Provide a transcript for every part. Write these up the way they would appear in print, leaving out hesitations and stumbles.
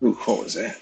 Ooh, what was that?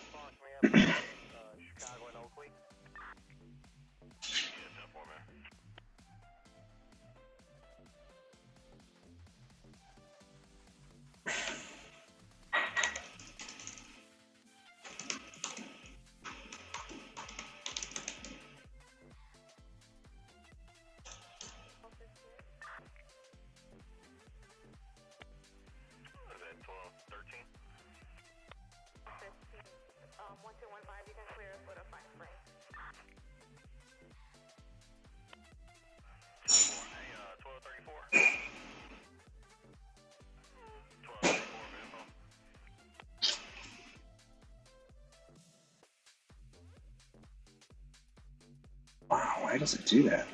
Wow, why does it do that?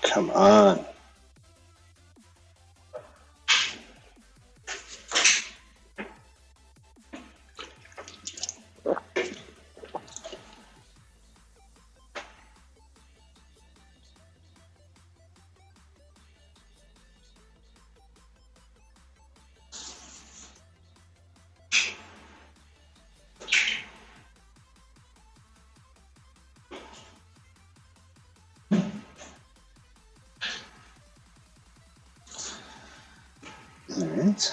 Come on. All right.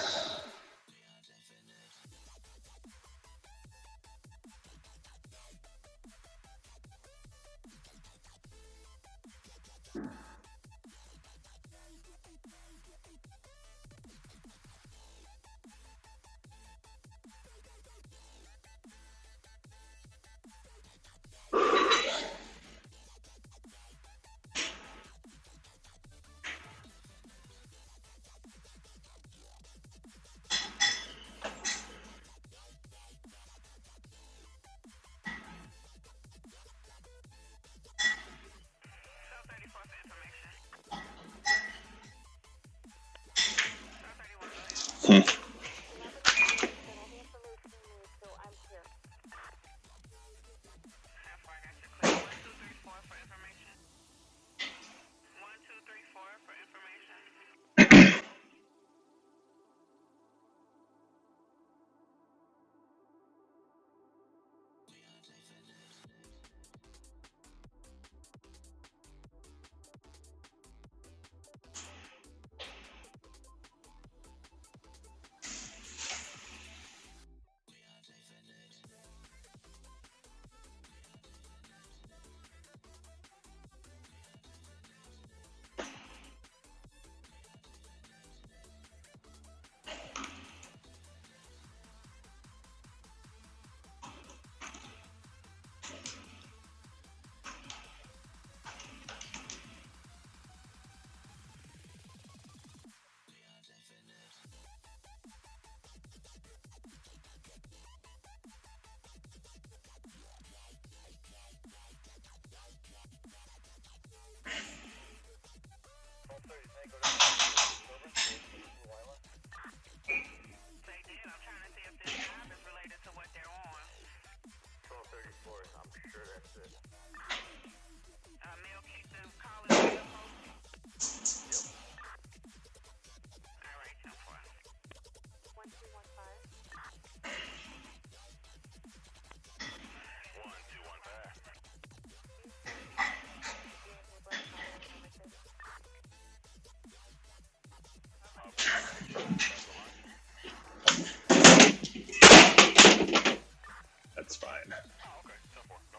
Hmm.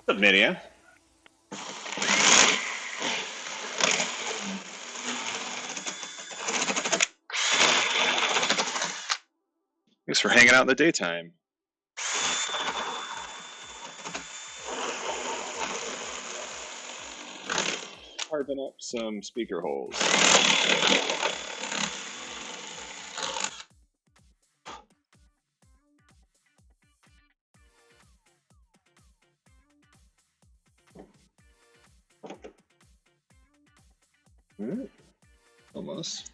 What's up, Nidia? Thanks for hanging out in the daytime. Carving up some speaker holes. Almost.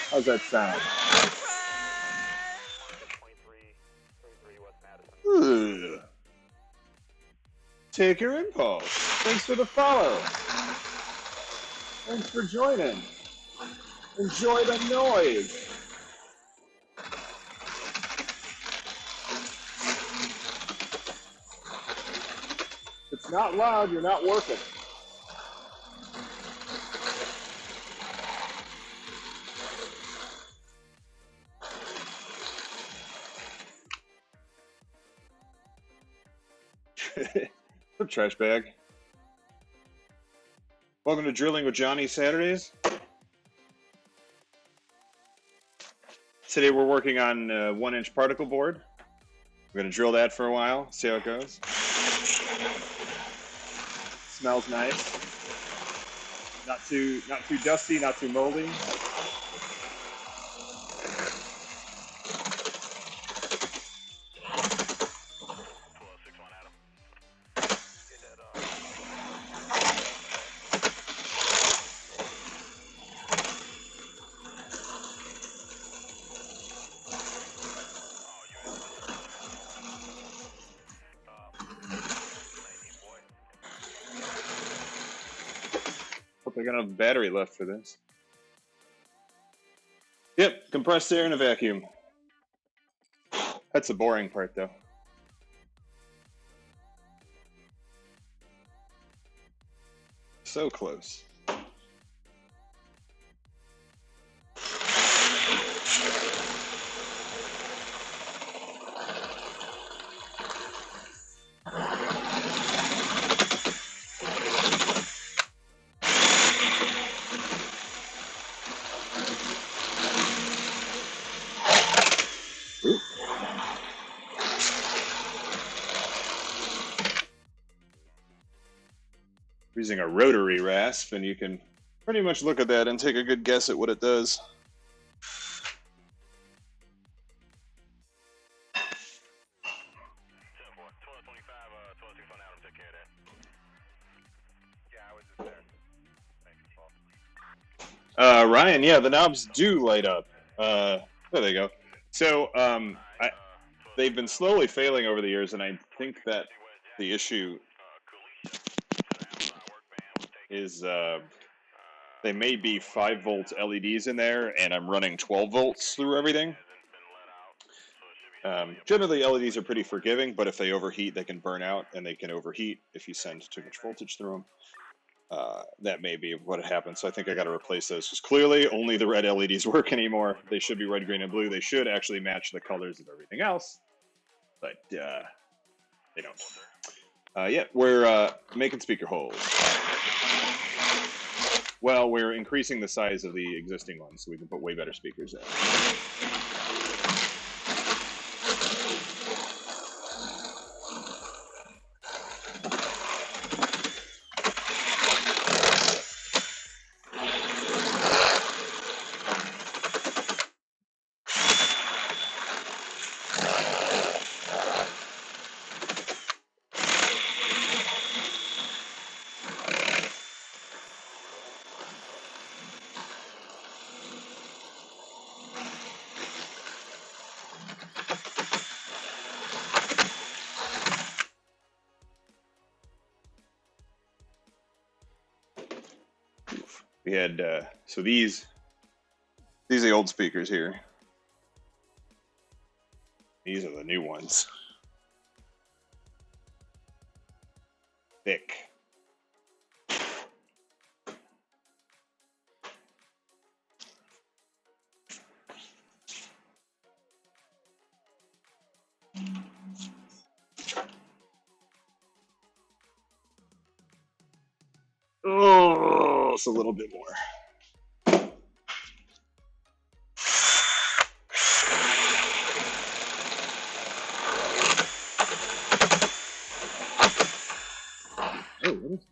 How's that sound? Ugh. Take your impulse. Thanks for the follow. Thanks for joining. Enjoy the noise. If it's not loud, you're not working. Trash bag. Welcome to Drilling with Johnny Saturdays. Today we're working on a 1-inch particle board. We're going to drill that for a while, see how it goes. Smells nice. Not too dusty, not too moldy. I got enough battery left for this. Yep, compressed air and a vacuum. That's the boring part, though. So close. Using a rotary rasp, and you can pretty much look at that and take a good guess at what it does. Ryan, yeah, the knobs do light up. There they go. So they've been slowly failing over the years, and I think that the issue is they may be 5-volt LEDs in there, and I'm running 12 volts through everything. Generally, LEDs are pretty forgiving, but if they overheat, they can burn out, and they can overheat if you send too much voltage through them. That may be what happens. So I think I got to replace those, because clearly only the red LEDs work anymore. They should be red, green, and blue. They should actually match the colors of everything else, but they don't. Yeah, we're making speaker holes. Well, we're increasing the size of the existing ones so we can put way better speakers in. We had so these are the old speakers here. These are the new ones. Thick. else a little bit more. Oh, what is that?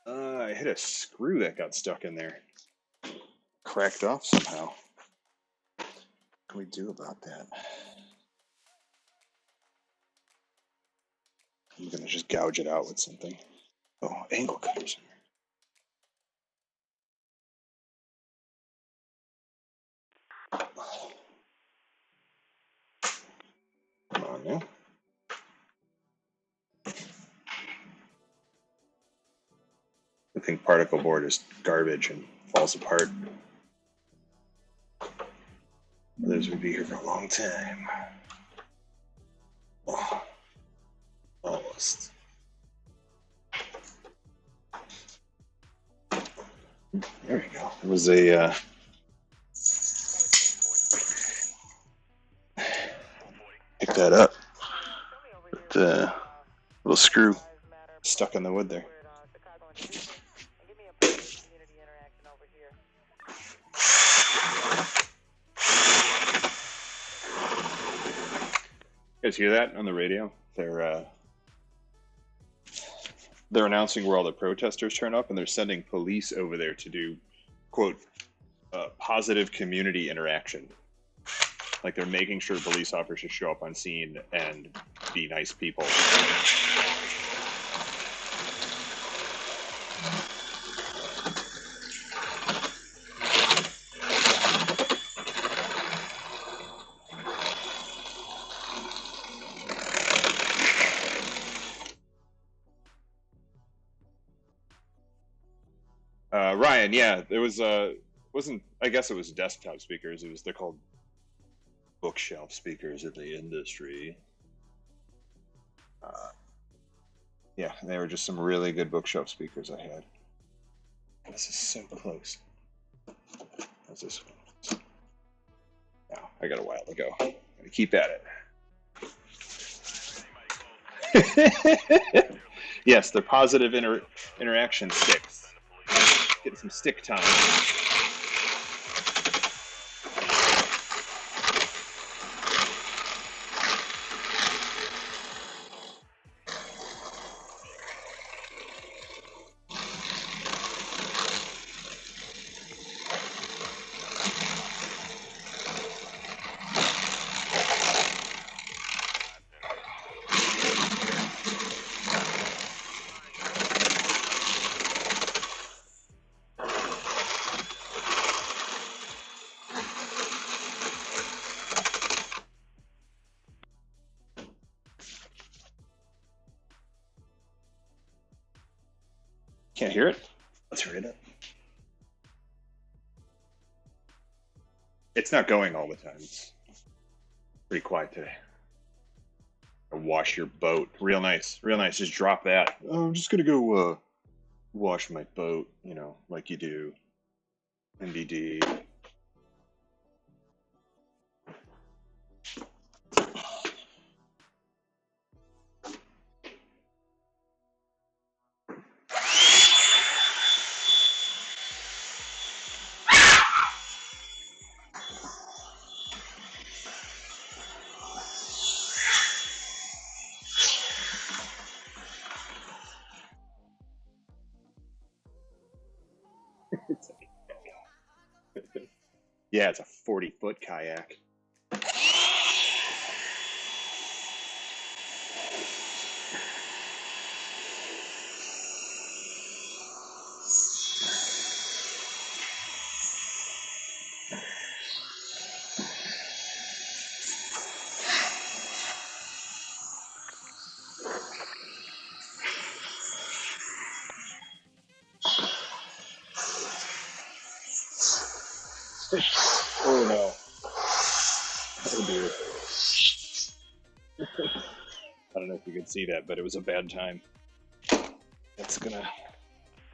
I hit a screw that got stuck in there. Cracked off somehow. What can we do about that? I'm gonna just gouge it out with something. Oh, angle cutters. Come on now. I think particle board is garbage and falls apart. Others would be here for a long time. Oh, almost. There we go. It was a pick that up. The little screw stuck in the wood there. You guys hear that on the radio? They're announcing where all the protesters turn up, and they're sending police over there to do, quote, positive community interaction. Like they're making sure police officers show up on scene and be nice people. Ryan, yeah, there was wasn't, I guess it was desktop speakers. They're called bookshelf speakers in the industry. Yeah, they were just some really good bookshelf speakers I had. This is so close. How's this one? Now, I got a while to go. I'm gonna keep at it. Yes, they're positive interaction sticks. Get some stick time. Can't hear it? Let's hurry it up. It's not going all the time. It's pretty quiet today. Wash your boat. Real nice. Real nice. Just drop that. Oh, I'm just going to go wash my boat, you know, like you do. NBD. Yeah, it's a 40-foot kayak. Oh no. Oh dear. I don't know if you can see that, but it was a bad time. That's gonna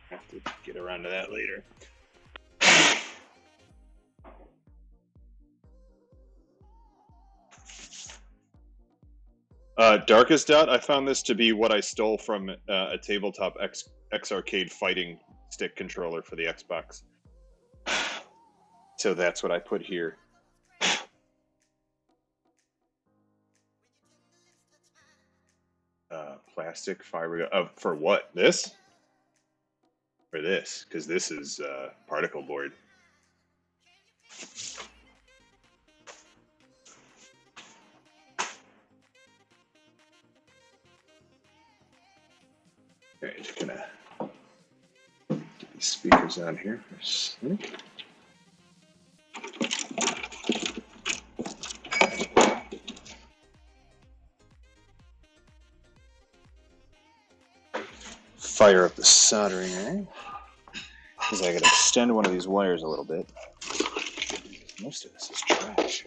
have to get around to that later. Darkest Dot, I found this to be what I stole from a tabletop X Arcade fighting stick controller for the Xbox. So that's what I put here. Plastic fiber. For what? This? For this? Because this is particle board. Alright, just gonna get these speakers on here for a second. Fire up the soldering iron, because I gotta extend one of these wires a little bit. Most of this is trash.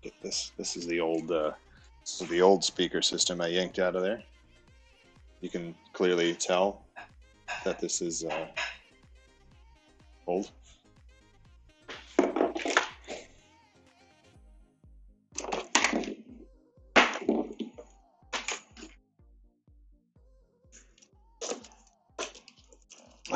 Get this. This is the old speaker system I yanked out of there. You can clearly tell that this is old. I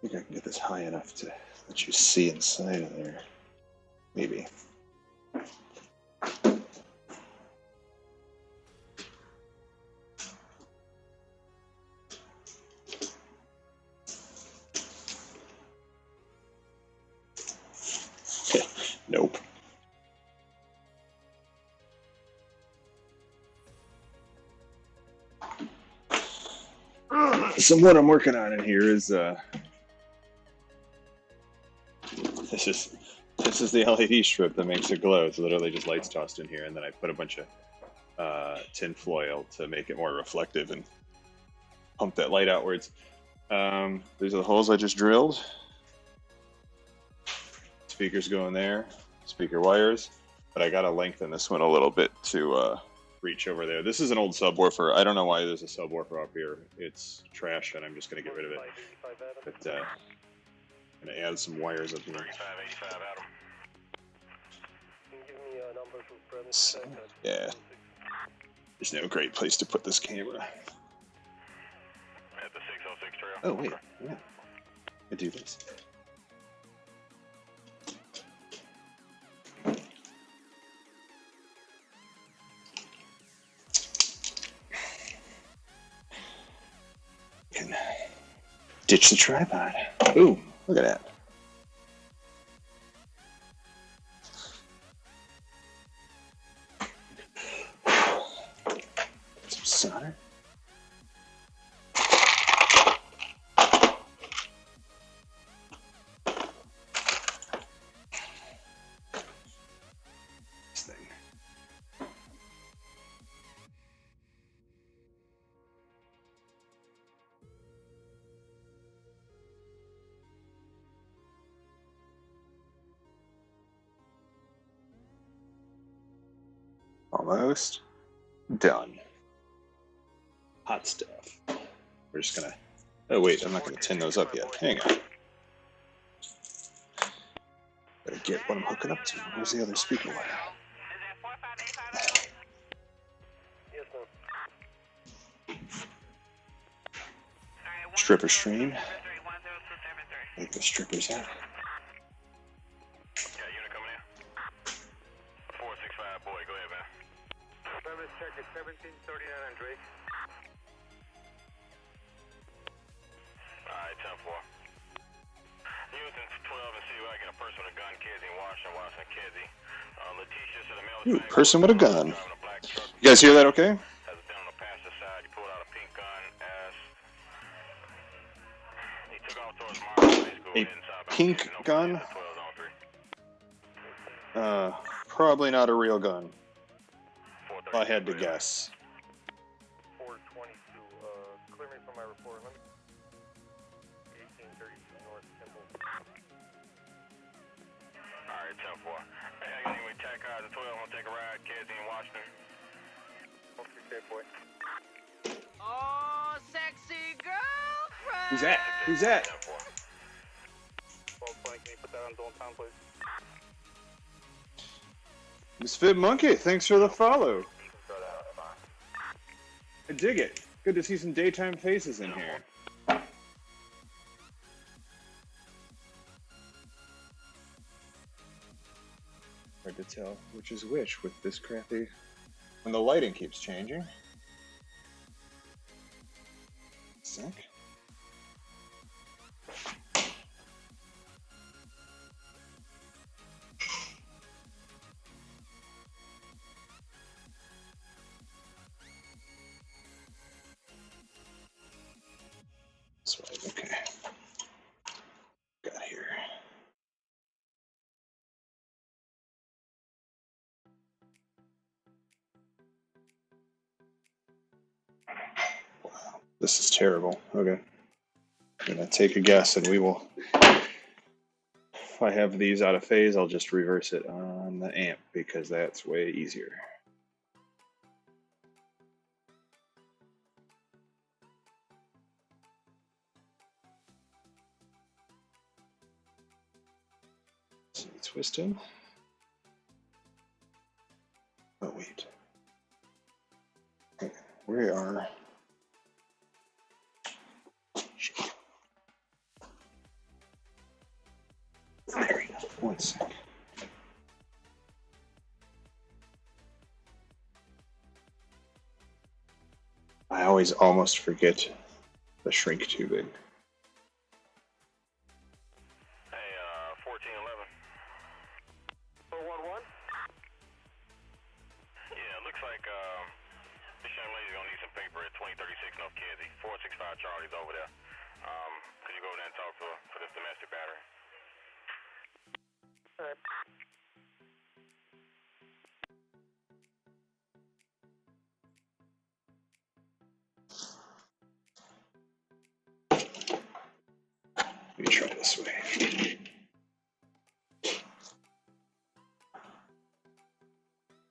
think I can get this high enough to let you see inside of there. Maybe. Nope. So what I'm working on in here is this is the LED strip that makes it glow. It's literally just lights tossed in here, and then I put a bunch of tin foil to make it more reflective and pump that light outwards. These are the holes I just drilled. Speakers go in there, speaker wires, but I gotta lengthen this one a little bit to reach over there. This is an old subwoofer. I don't know why there's a subwoofer up here. It's trash, and I'm just gonna get rid of it. But I'm gonna add some wires up here. So, yeah, there's no great place to put this camera. Oh wait, yeah, I do this. Can ditch the tripod. Ooh, look at that. Some solder. This thing. Almost done. Hot stuff. We're just gonna. Oh wait, I'm not gonna tin those up yet. Hang on. Gotta get what I'm hooking up to. Where's the other speaker wire? Stripper stream. Take the strippers out. Yeah, unit coming in. 465, boy, go ahead, man. Service check is 1739 on Drake. Alright, 10-4. Houston 12 and see if I get a person with a gun, Kedzie, Washington, Kedzie. Letitia said a male. Ooh, person with a gun. You guys hear that okay? Has been on the passenger side. He pulled out a pink gun, ass. He took off towards Mars High School. A pink gun? Probably not a real gun. If I had to guess. 422, clear me for my report. 1832 North Temple. Alright, 10-4. Hey, I got tack cars at 12. I'm gonna take a ride, Kedzie in Washington. Okay, boy. Who's that? Who's that? 1220, can you put that on zone time, please? Misfit Monkey, thanks for the follow. I dig it. Good to see some daytime faces in here. Hard to tell which is which with this crappy... And the lighting keeps changing. Sec. This way, okay. Got here. Wow, this is terrible. Okay. I'm gonna take a guess and we will, if I have these out of phase, I'll just reverse it on the amp because that's way easier. So twist him. Oh wait. Okay, we are. There we go. 1 sec. I always almost forget the shrink tubing. Hey, 1411. 411? Yeah, it looks like this young lady's gonna need some paper at 2036 North Kinsey. 465 Charlie's over there. Could you go over there and talk to her for this domestic battery? All right. Let me try this way.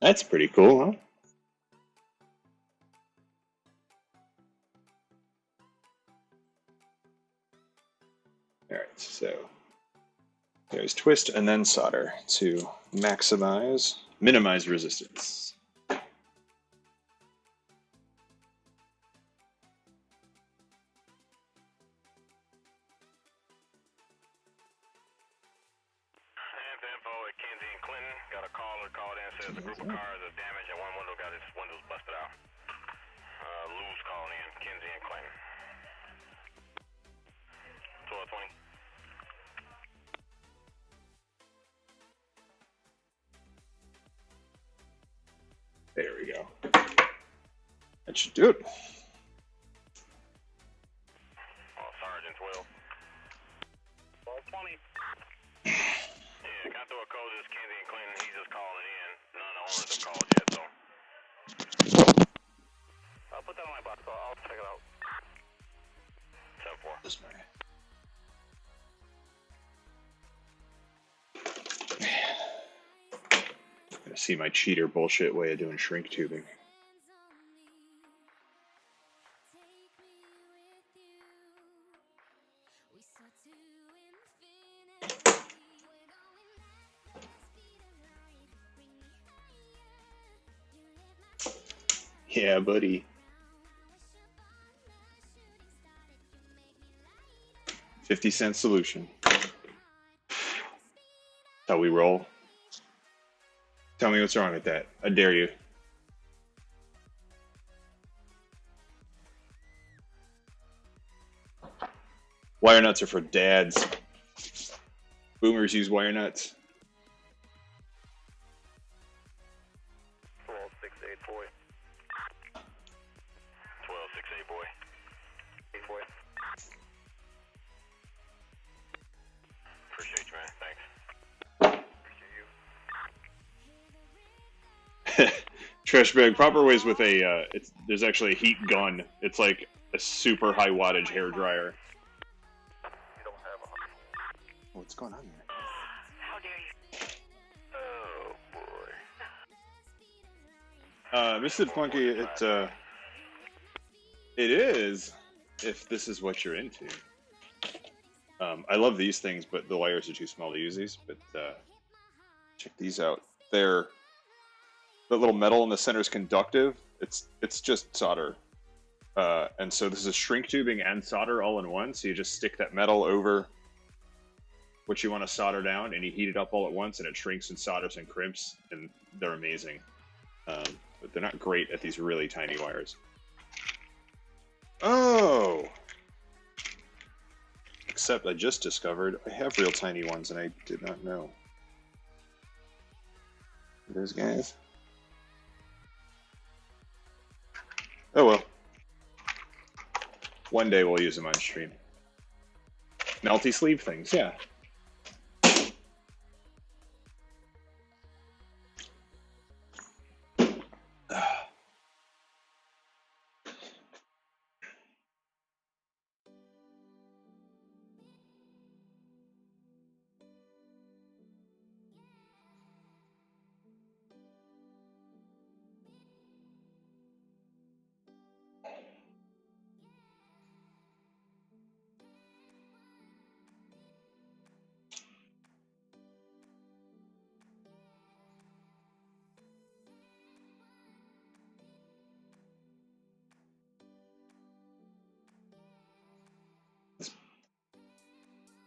That's pretty cool, huh? All right, so there's twist and then solder to minimize resistance. Says a group of cars are damaged and one window got its windows busted out. Lou's calling in, Kinsey and Clinton. 1220. There we go. That should do it. Oh, Sergeant 12. 1220. Yeah, can I throw a code to this Kinsey and Clinton? He's just calling in. None of the owners have called yet, so. I'll put that on my box, so I'll check it out. 10-4. This way. Gotta see my cheater bullshit way of doing shrink tubing. Yeah, buddy. 50-cent solution. How we roll. Tell me what's wrong with that. I dare you. Wire nuts are for dads. Boomers use wire nuts. 1268 boy. 1268 boy. 8 boy. Appreciate you, man. Thanks. Appreciate you. Trash bag. Proper ways with a. There's actually a heat gun. It's like a super high wattage hair dryer. You don't have a. What's going on here? How dare you? Oh boy. Mr. Funky, it is, if this is what you're into. I love these things, but the wires are too small to use these. But check these out. They're the little metal in the center is conductive. It's just solder. And so this is shrink tubing and solder all in one. So you just stick that metal over what you want to solder down, and you heat it up all at once, and it shrinks and solders and crimps, and they're amazing. But they're not great at these really tiny wires. Oh! Except I just discovered I have real tiny ones, and I did not know. Those guys. Oh well. One day we'll use them on stream. Melty sleeve things, yeah.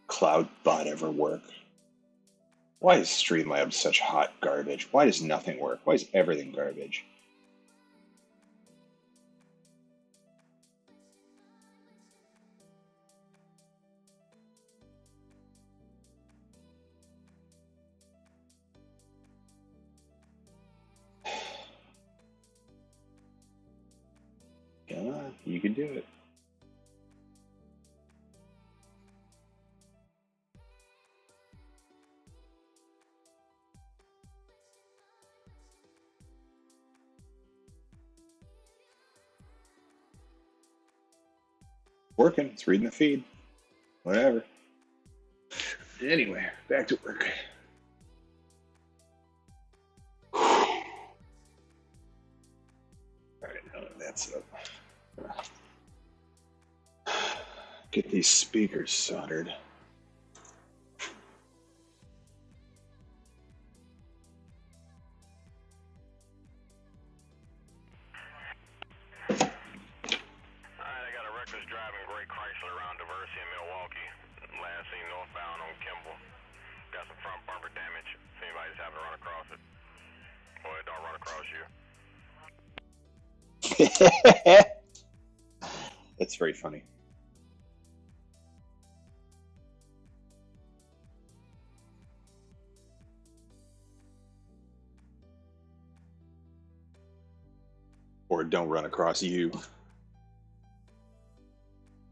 Cloud bot ever work? Why is Streamlabs such hot garbage? Why does nothing work? Why is everything garbage? Come on, you can do it. Working, it's reading the feed. Whatever. Anyway, back to work. Alright, now that that's up. Get these speakers soldered. That's very funny. Or don't run across you.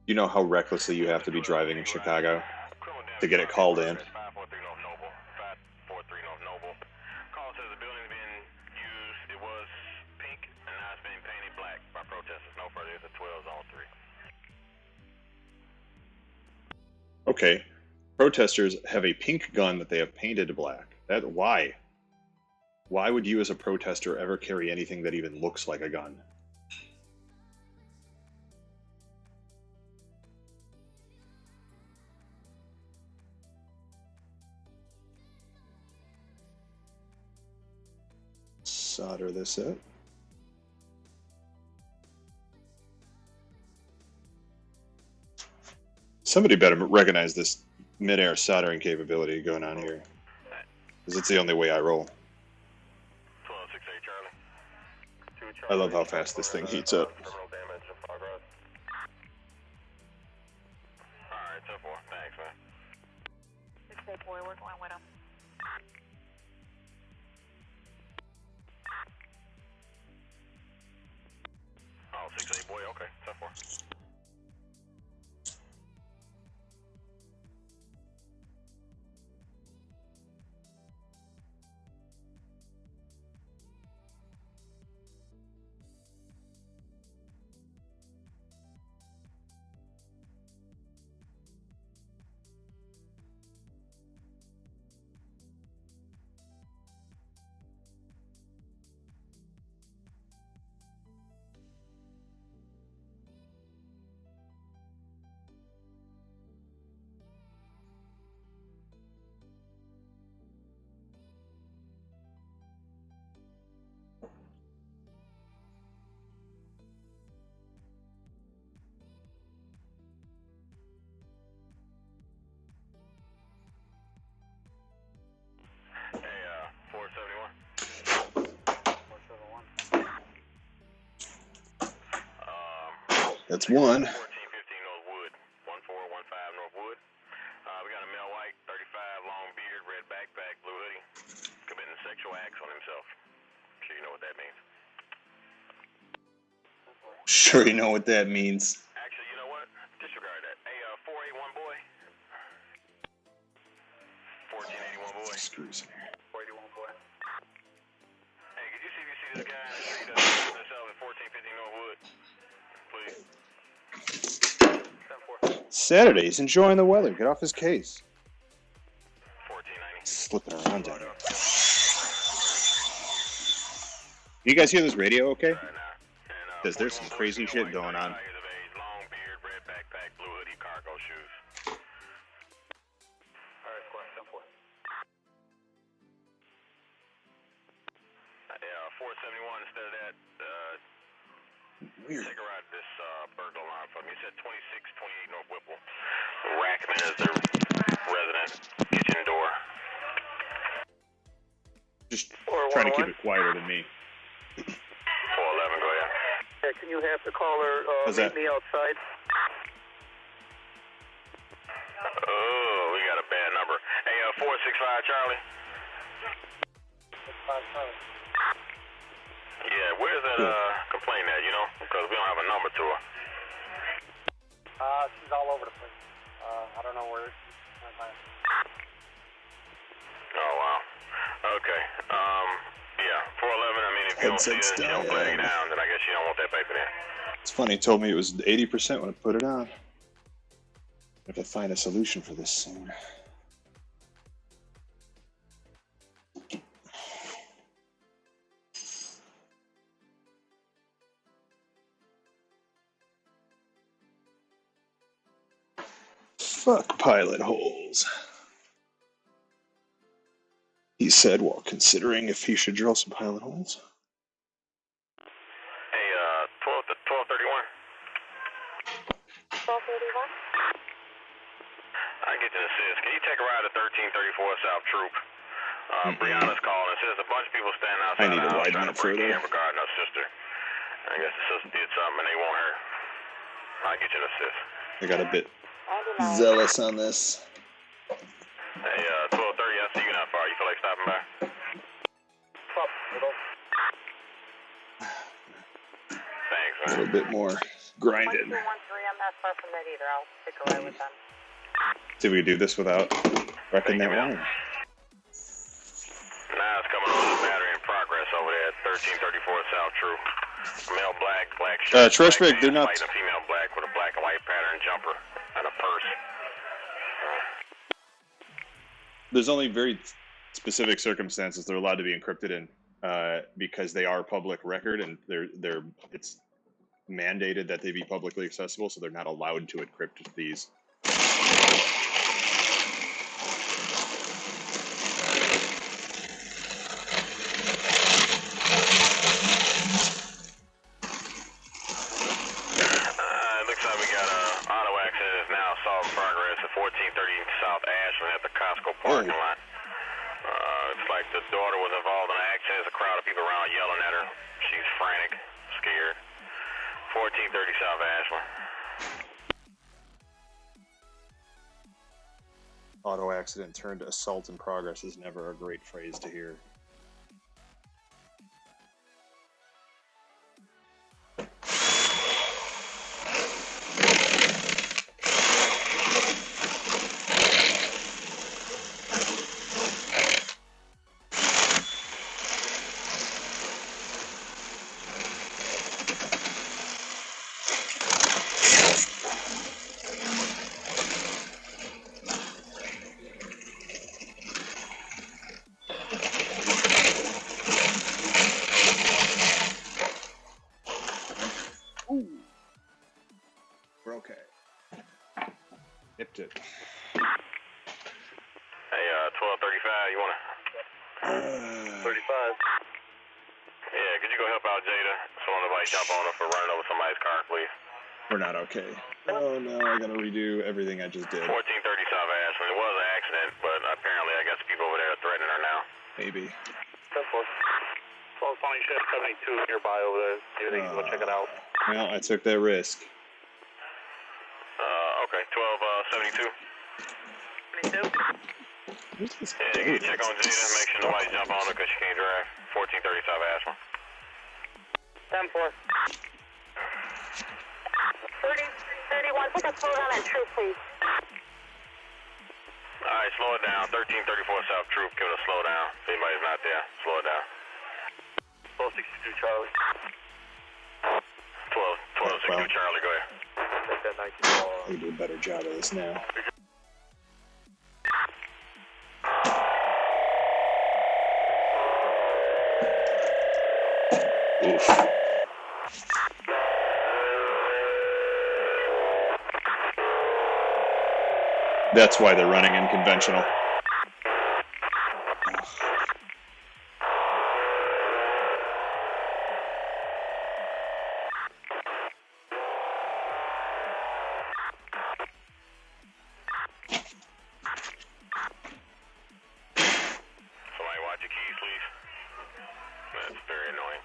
You know how recklessly you have to be driving in Chicago to get it called in? Okay, protesters have a pink gun that they have painted black. Why? Why would you as a protester ever carry anything that even looks like a gun? Solder this up. Somebody better recognize this mid-air soldering capability going on here, because it's the only way I roll. I love how fast this thing heats up. Alright, 10-4. Thanks, man. 6-8 boy, we're going with him. Oh, 6-8 boy, okay, 10-4. That's one. 1415 North Wood. 1415 North Wood. We got a male white, 35, long beard, red backpack, blue hoodie, committing sexual acts on himself. Sure you know what that means. Sure you know what that means. Actually, you know what? Disregard that. Hey, 481 boy. 1481 boy. Screws in here. 481 boy. Hey, could you see if you see this guy in the street that's himself at 1450 North Wood? Please. 10-4. Saturday, he's enjoying the weather. Get off his case. 1490. Slipping around down here. You guys hear this radio okay? Because there's some crazy shit going on. Long beard, red backpack, blue hoodie, cargo shoes. Alright, squad, 10-4. Yeah, 471 instead of that. Weird. Take a ride to this burglar alarm from me. It said 2628 North Whipple. Rackman is their resident. Kitchen door. Just trying to keep it quieter than me. 411, go ahead. Yeah, can you have the caller meet me outside? Oh, we got a bad number. Hey, 465 Charlie. Yeah, where's that complaint at, you know? Because we don't have a number to her. She's all over the place. I don't know where she's at. Oh, wow. Okay. Yeah, 411, I mean, if you don't see it, you don't flag it down, then I guess you don't want that paper there. It's funny, he told me it was 80% when I put it on. I have to find a solution for this soon. Fuck pilot holes, he said while considering if he should drill some pilot holes. Hey, 1231. 1231? I get an assist. Can you take a ride to 1334 South Troop? Brianna's calling. It says a bunch of people standing outside I need the to house widen trying that to break further. in regarding her sister. I guess the sister did something and they want her. I'll get you an assist. I got a bit zealous on this. Hey, 1230, I see you not far. You feel like stopping by? Thanks, A man. little bit more grinded. 1213, I'm not far from that either. I'll stick away with them. See if we can do this without wrecking that line. Now it's coming on the battery in progress over there at 1334 South True. Male black shirt. Trash black bag, do pants, not. white and female black with a black and white pattern jumper and a purse. There's only very specific circumstances they're allowed to be encrypted in, because they are public record and it's mandated that they be publicly accessible, so they're not allowed to encrypt these. Looks like we got a auto accident is now solved progress at 1430 South Ashland at the Costco parking lot. It's like the daughter was involved in an accident. There's a crowd of people around yelling at her. She's frantic, scared. 1430 South Ashland. Auto accident turned assault in progress is never a great phrase to hear. We're okay. Nipped it. Hey, 1235, you wanna? 35. Yeah, could you go help out Jada? Someone to bike jump on her for running over somebody's car, please. We're not okay. Oh no, I gotta redo everything I just did. 1430 South Ashland. It was an accident, but apparently I guess people over there are threatening her now. Maybe. 1220 Chef 72 nearby over there. See if they can go check it out. Well, I took that risk. 1272. 22. Where's this Yeah, you can check on Jada, make sure nobody jump on her because she can't drive. 1430 South Ashland. 10-4. 31, put a slow down on Troop, please. Alright, slow it down. 1334 South Troop, give it a slow down. If anybody's not there, slow it down. 1262 Charlie. 1262 Charlie, go ahead. Take that 19 ball. I can do a better job of this now. Oof. That's why they're running unconventional. Somebody watch your keys, please. That's very annoying.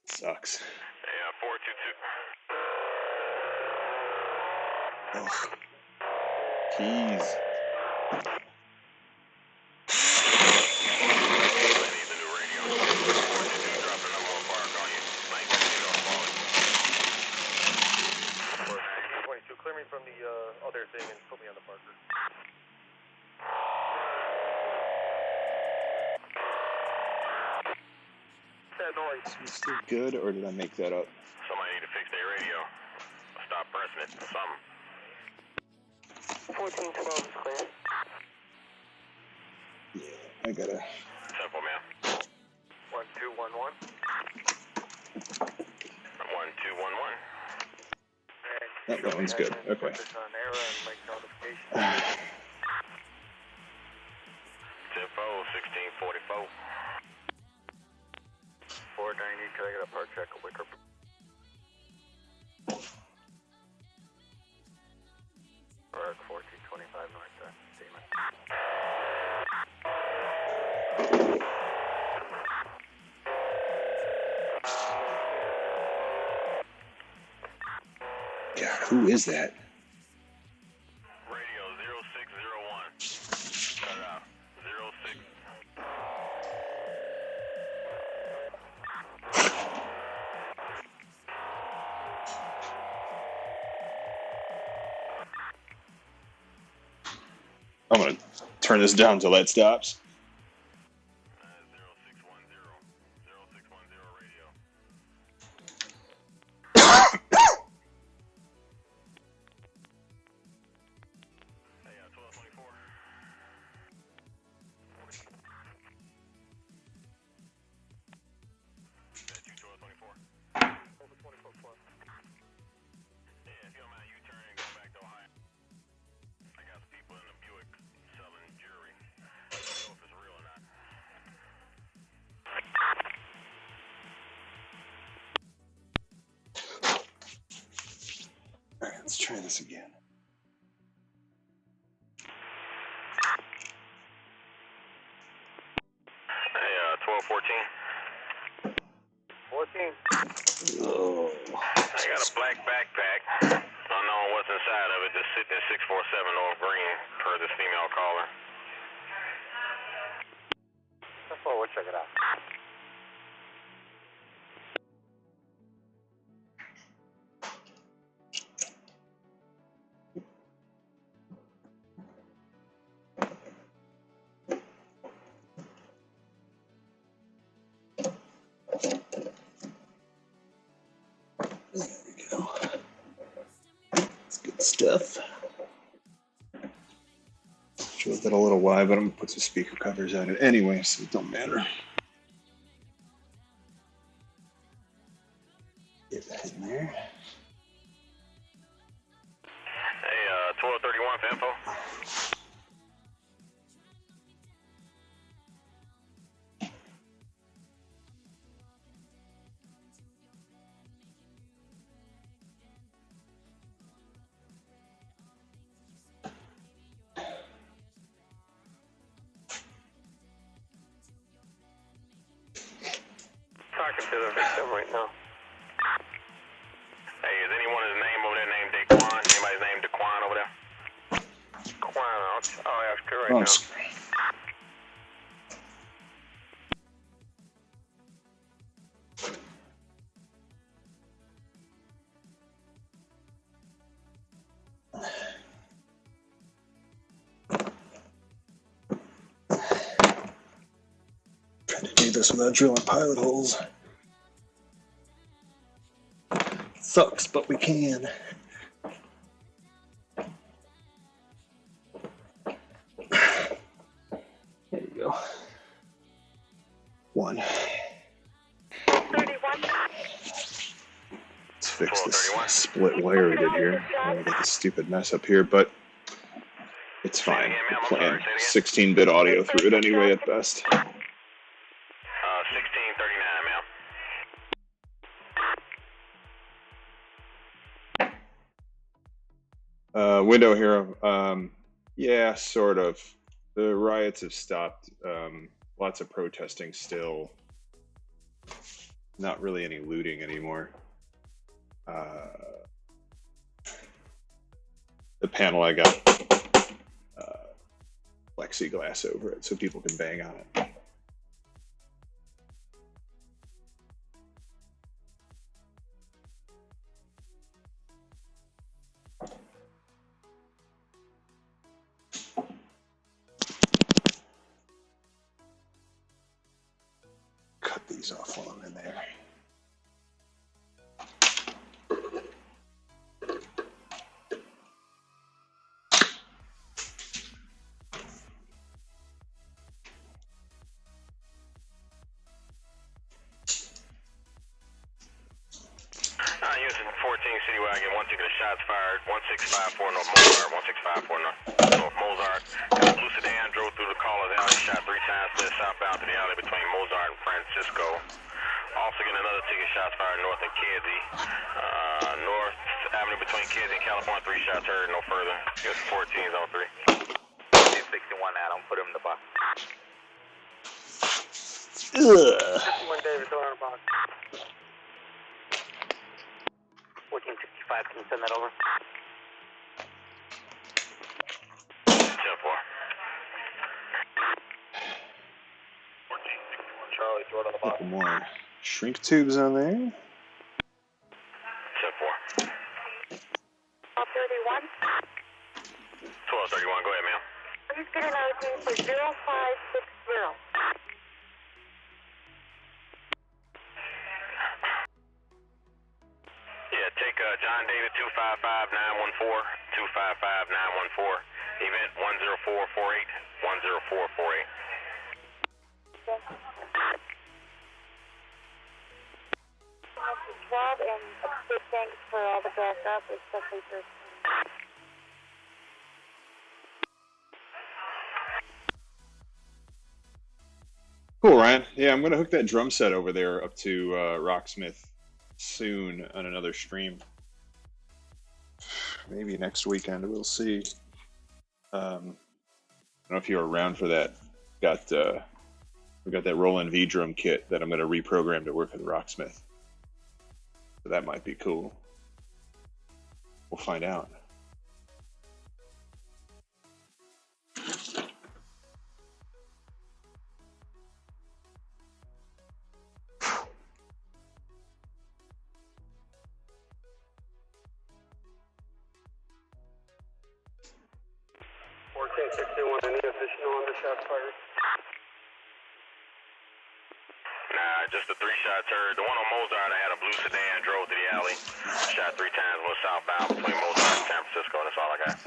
Sucks. Yeah, 422. Ugh. Keys. I need the new radio. 422 dropping a little bark on you. 19 off falling. 22, clear me from the other thing and put me on the Parker. That noise. Is it still good, or did I make that up? Somebody need to fix their radio. Stop pressing it or something. 1412 is clear. Yeah, I gotta. Simple, man. 1211. 1211. That one's good. Okay. Put this on error and make notification. Tempo 1644. 490, can I get a part check a Wicker? Or 1425 north side. Demon. God, who is that? Radio 0601. Cut it out. 06. I'm gonna turn this down till that stops. 0610. 0610 radio. Hey, 1224. That you 1224? Over 24 plus. Yeah, if you don't mind U-turning and go back to Ohio. I got some people in the Buick selling jewelry. I don't know if it's real or not. All right, let's try this again. Hey, 1214. 14. Oh. I got a black backpack. Unknown what's inside of it. Just sitting at 647 North Green, per this female caller. That's what we'll check it out. There we go. That's good stuff. Drove that a little wide, but I'm gonna put some speaker covers on it anyway, so it don't matter. Get that in there. Hey, 1231 for info. talking to the victim right now. Hey, is anyone's name over there named Daquan? Anybody's name Daquan over there? Quan, I'll ask her right Oh, now. Trying to do this without drilling pilot holes. Sucks, but we can. There you go. One. 31. Let's fix this split wire we did here. I got this stupid mess up here, but it's fine. We're playing 16-bit audio through it anyway at best. 1639, ma'am. Window Hero. Yeah, sort of. The riots have stopped. Lots of protesting still. Not really any looting anymore. The panel I got plexiglass over it so people can bang on it. Cut these off while I'm in there. Using 14 City Wagon, 1 ticket of shots fired, 1654 North Mozart, 1654 North Mozart. And a blue sedan drove through the Caller's Alley, shot 3 times to the southbound to the alley between Mozart and Francisco. Also getting another ticket, shots fired north in Kedzie. North Avenue between Kedzie and California, 3 shots heard, no further. Just 14's on 3. 61 Adam, put him in the box. Ugh. 51 David, door on the box. 1465, can you send that over? 10-4. Charlie, door on the box. Couple more shrink tubes on there. 10-4. 31. 1231, go ahead, ma'am. Please get an ID for 0560. Yeah, take John David 255914, 255914, event 10448, 10448. Job and a big thanks for all the backup, especially for. Cool, Ryan. Yeah, I'm gonna hook that drum set over there up to Rocksmith soon on another stream. Maybe next weekend. We'll see. I don't know if you're around for that. We got that Roland V drum kit that I'm gonna reprogram to work with Rocksmith. So that might be cool. We'll find out. Any additional on the shots fired? Nah, just the 3 shots heard. The one on Mozart, I had a blue sedan, drove to the alley, shot 3 times, went southbound between Mozart and San Francisco. That's all I got.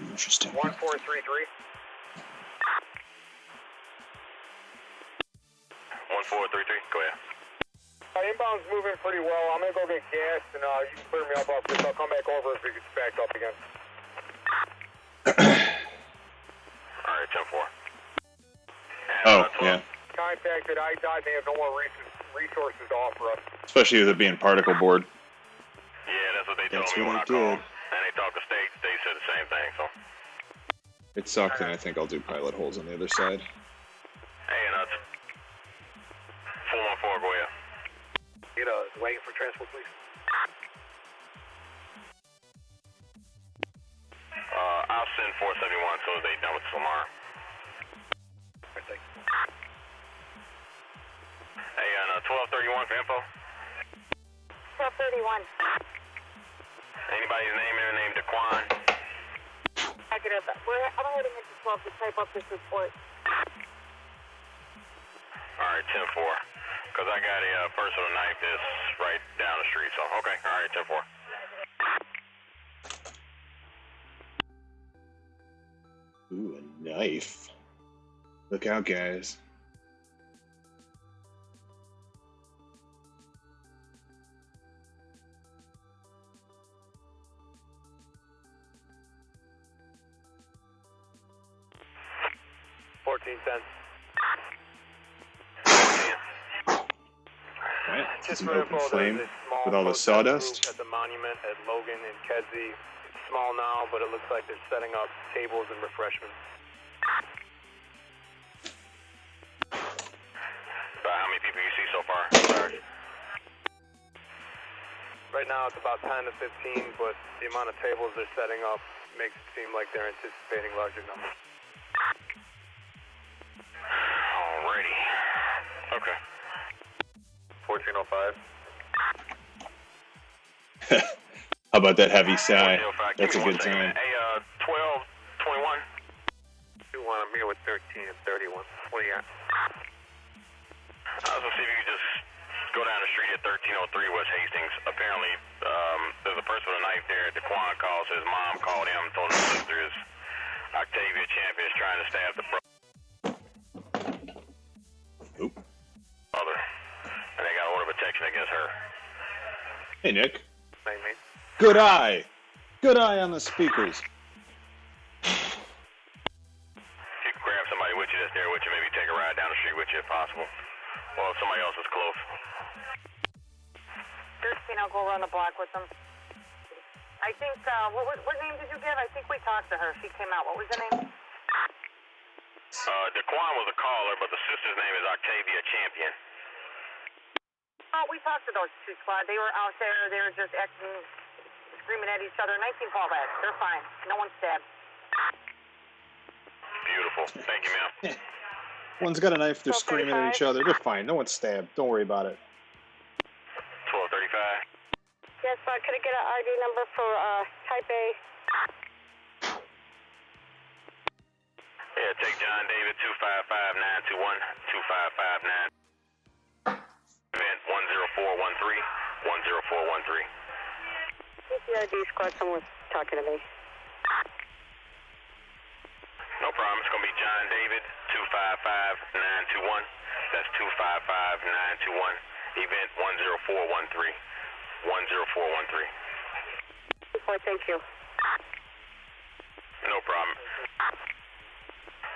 Interesting. 1433. 1433, go ahead. Inbound's moving pretty well. I'm gonna go get gas and you can clear me up off this. I'll come back over if it gets backed up again. Alright, 10-4. Oh, yeah. Contacted IDOT, they have no more resources to offer us. Especially with it being particle board. Yeah, that's what they told That's me when what I I did. called. And they talked to states, they said the same thing, so. It sucked, and I think I'll do pilot holes on the other side. Hey, go ahead. Get a wagon for transport, please. I'll send 471 so they done with tomorrow. Alright, thanks. Hey, and 1231 for info. 1231. Anybody's name in there named Daquan? Negative. I'm heading into 12 to type up this report. Alright, 10-4. Because I got a personal knife that's right down the street, so okay. Alright, 10-4. Ooh, a knife. Look out, guys. Right, Just some for open info, flame there's a small with all the protest sawdust. group at the monument at Logan and Kedzie. It's small now, but it looks like they're setting up tables and refreshments. About how many people you see so far? Sorry. Right now it's about 10 to 15, but the amount of tables they're setting up makes it seem like they're anticipating larger numbers. Alrighty. Okay. 1405. How about that heavy sigh? 1405. That's a Give me good one second, time. man. Hey, 1221. 21, I'm here with 13 and 31. What do you got? I was gonna see if you could just go down the street at 1303 West Hastings. Apparently, there's a person with a knife there. Daquan calls. His mom called him, told his sister is Octavia Champion is trying to stab the Oop. brother, and they got order of protection against her. Hey, Nick. Hey, mate. Good eye. Good eye on the speakers. If you can grab somebody with you that's there with you, maybe take a ride down the street with you if possible. Well, if somebody else is close. 13, I'll go around the block with them. I think, what name did you give? I think we talked to her. She came out. What was her name? Daquan was a caller, but the sister's name is Octavia Champion. Oh, we talked to those two squad. They were out there. They were just acting, screaming at each other. 19 callbacks. They're fine. No one stabbed. Beautiful. Thank you, ma'am. One's got a knife. They're screaming at each other. They're fine. No one's stabbed. Don't worry about it. 1235. Yes, could I get an ID number for Type A? Yeah, take John David 255-921, 255-9. Event 10413, 10413. CCID squad, someone's talking to me. No problem. It's going to be John David 255-921. That's 255-921. Event 10413. 10413. Thank you. No problem.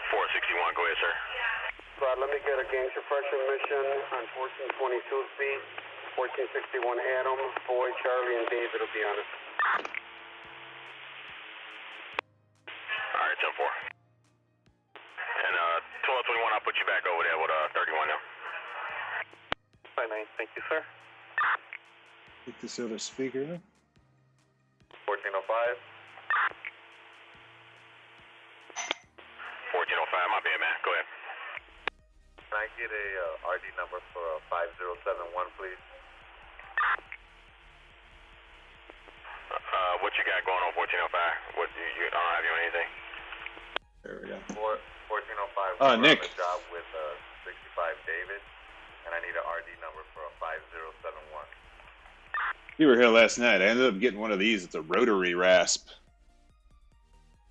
461, go ahead, sir. Squad, let me get a gang suppression mission on 1422 feet, 1461 Adam, Boy, Charlie, and David will be on it. All right, 10-4. And 1221, I'll put you back over there with 31 now. Fine, man. Thank you, sir. Take this other speaker. 1405. 1405, my bad, man. Go ahead. Can I get a RD number for 5071, please? What you got going on 1405? What you don't have you on anything? There we go. 1405. Nick. I'm on a job with 65 David, and I need an RD number for 5071. You were here last night. I ended up getting one of these. It's a rotary rasp.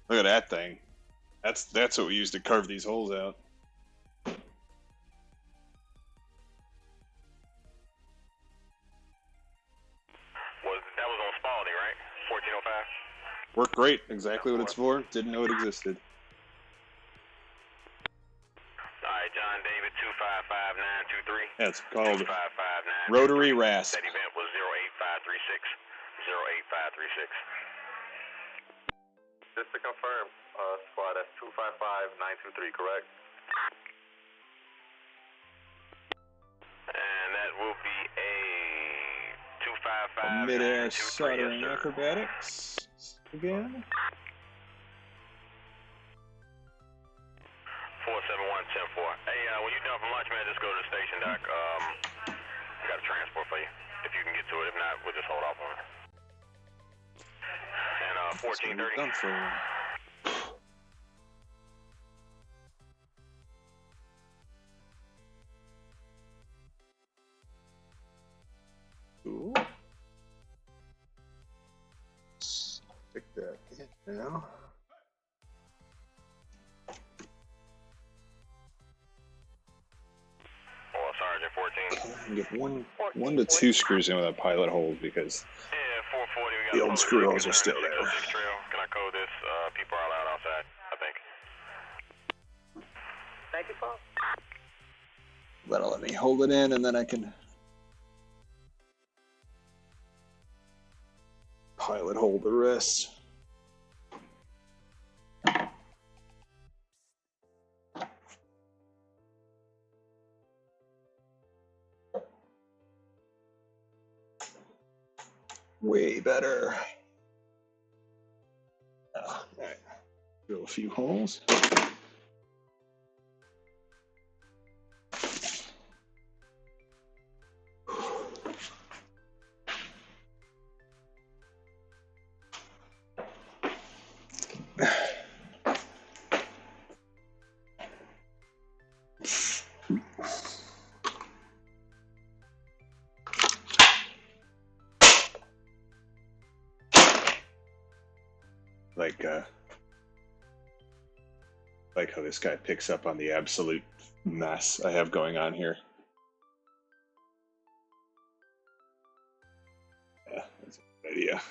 Look at that thing. That's what we use to carve these holes out. That was on Spalding, right? 1405. Worked great. Exactly what it's for. Didn't know it existed. All right, John David 255-923. Yeah, it's called 255-923. rotary rasp. That event was 08536. 08536. Just to confirm, squad, that's 255-923, correct? And that midair soldering acrobatics again. 471-10-4. Hey, when you're done from lunch, man, just go to the station, Doc. I got a transport for you, if you can get to it. If not, we'll just hold off on it. And 1430. Done for. Cool. Pick that in now. Oh, Sergeant 14. Get one to two screws in with that pilot hold because Yeah, 440. We got the old screw holes are still there. Trail. Can I code this? People are allowed outside, I think. Thank you, Paul. That'll let me hold it in, and then I can pilot hold the rest. Way better. All right. Drill a few holes. Like how this guy picks up on the absolute mess I have going on here. Yeah, that's a good idea.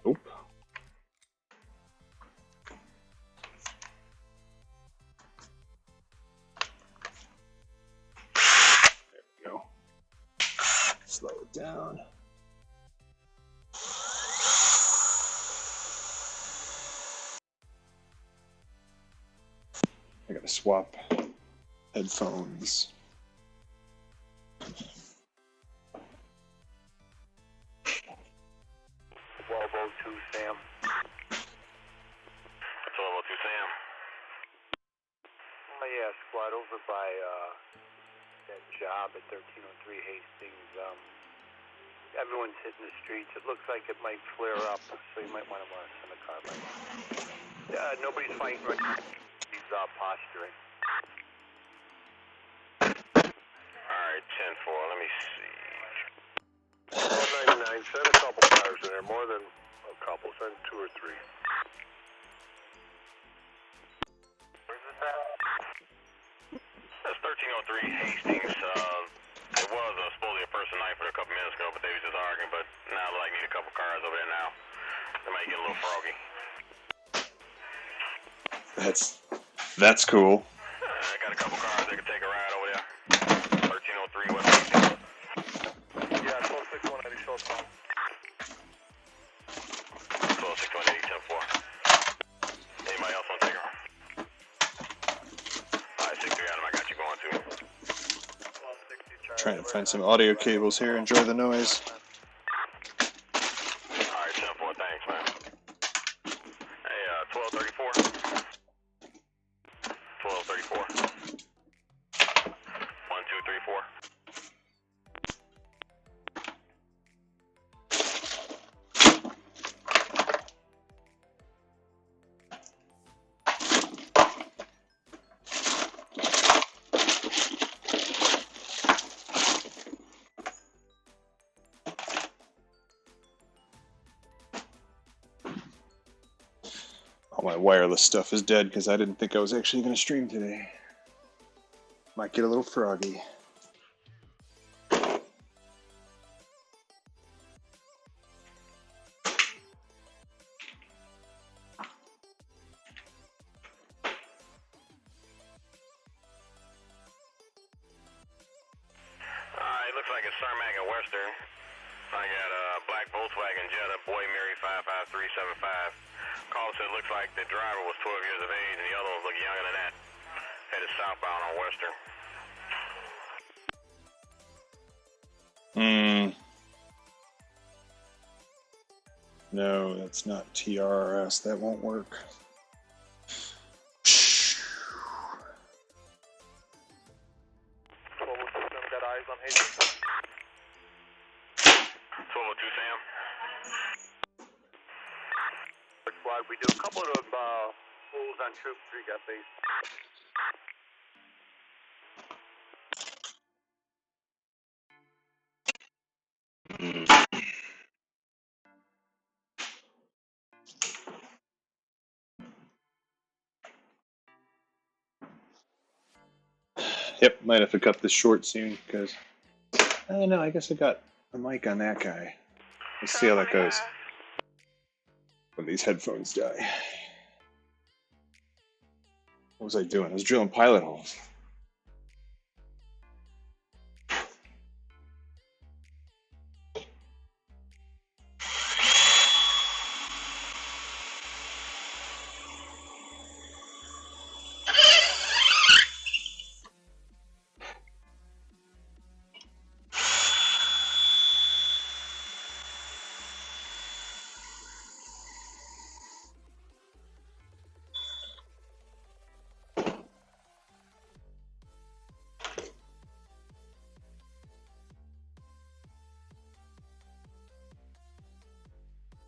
Nope. There we go. Slow it down. I gotta swap headphones. Volvo 2 Sam. 1202 Sam. Oh yeah, squad over by that job at 1303 Hastings. Everyone's hitting the streets. It looks like it might flare up, so you might want to send a car by. Nobody's fighting right now. He's posturing. Alright, 10-4. Let me see. 199, send a couple cars in there, more than a couple, send 2 or 3. Where's this at? That's 1303 Hastings. It was supposedly a person knifed a couple minutes ago, but they was just arguing, but now I like need a couple cars over there now. They might get a little froggy. That's cool. I got a couple cars that can take a ride over there. 1303 West Hastings. Yeah, 126180, show us home. 126180, 10-4. Anybody else want to take her? Alright, 6-3 Adam, I got you going too. Trying to find some audio cables here. Enjoy the noise. Alright, 10-4, thanks, man. Hey, 1234. 1234. 1234. All my wireless stuff is dead because I didn't think I was actually going to stream today. Might get a little froggy. Western. I got a black Volkswagen Jetta, Boy Mary 55375. Call said it looks like the driver was 12 years of age and the other ones look younger than that. Headed southbound on Western. No, that's not TRS. That won't work. Got eyes on Hastings. 1202 Sam. Squad, we do a couple of fools on Troop 3 got base. Yep, might have to cut this short soon because I don't know. I guess I got a mic on that guy. Let's see how that goes when these headphones die. What was I doing? I was drilling pilot holes.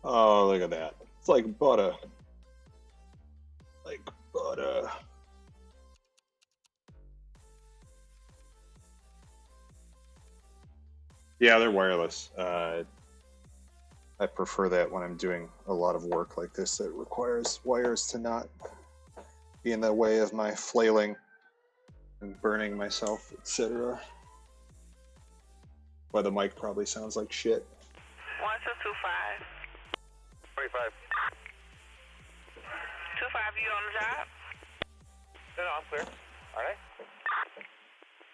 Oh, look at that. It's like butter. Like butter. Yeah, they're wireless. I prefer that when I'm doing a lot of work like this that requires wires to not be in the way of my flailing and burning myself, etc. Why the mic probably sounds like shit. 1225. 25. 25, you on the job? No, I'm clear. All right.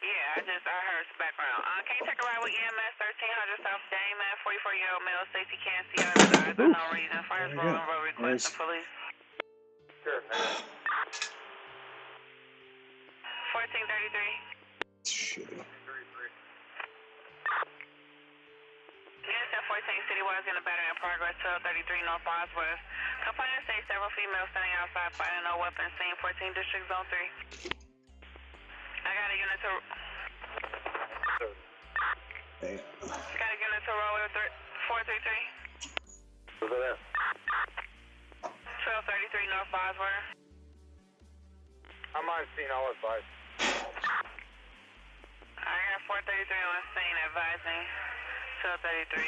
Yeah, I heard some background. Can you take a ride with EMS 1300 South Damon? 44-year-old male safety can't see out of his eyes for no reason. Fires rolling road requesting police. Sure. 1433. Shitty. Yes, at 14 Citywide in a battery in progress, 1233 North Bosworth. Complainant says several females standing outside fighting, no weapons seen, 14 District Zone 3. I got a unit to... Damn. Got a unit to roll with 433. Over there. 1233 North Bosworth. I'm on scene, I'll advise. I got 433 on scene advising 1233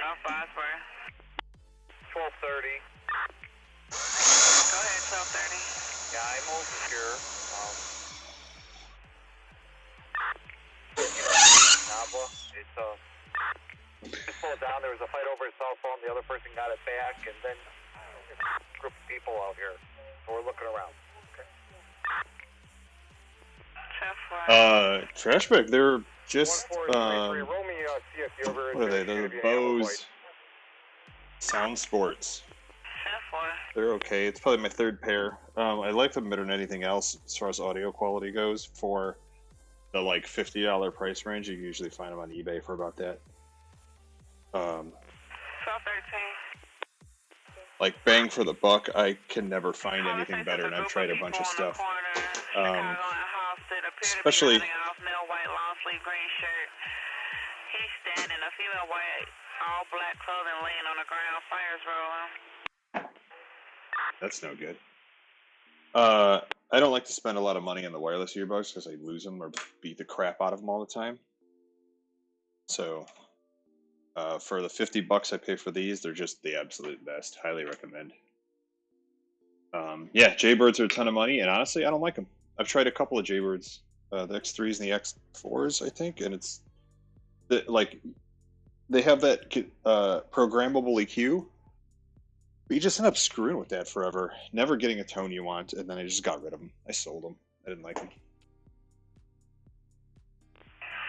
North Bosworth. 1230. Go ahead, 1230. Yeah, I'm over here. Nava, it's just slowed down. There was a fight over a cell phone. The other person got it back, and then a group of people out here. So we're looking around. Trash bag, they're just, 1433. Roll me, see if you ever... what are they? They're Bose Sound Sports. They're okay. It's probably my third pair. I like them better than anything else as far as audio quality goes. For the like $50 price range, you can usually find them on eBay for about that. 1213. Like bang for the buck, I can never find anything better, and I've tried a bunch of stuff. Especially. Male white long sleeve green shirt. He's standing. A female white all black clothing laying on the ground. Fires rolling. That's no good. I don't like to spend a lot of money on the wireless earbuds because I lose them or beat the crap out of them all the time. So, for the $50 I pay for these, they're just the absolute best. Highly recommend. Yeah, Jaybirds are a ton of money, and honestly, I don't like them. I've tried a couple of Jaybirds, the X3s and the X4s, I think, and it's like they have that programmable EQ. But you just end up screwing with that forever, never getting a tone you want, and then I just got rid of them. I sold them. I didn't like them.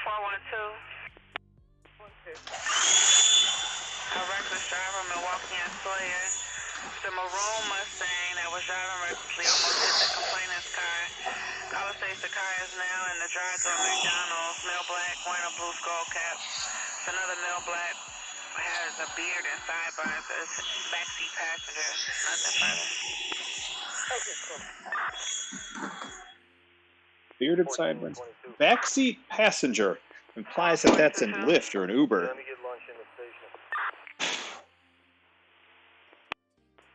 412. A reckless driver, Milwaukee and Sawyer. The maroon Mustang that was driving recklessly almost hit the complainant's car. Caller states the car is now in the drive-thru of McDonald's. Male black, wearing a blue skull cap. Another male black has a beard and sideburns as backseat passenger. Nothing further. Bearded sideburns. Backseat passenger implies that that's in Lyft or an Uber. Let me get lunch in the station.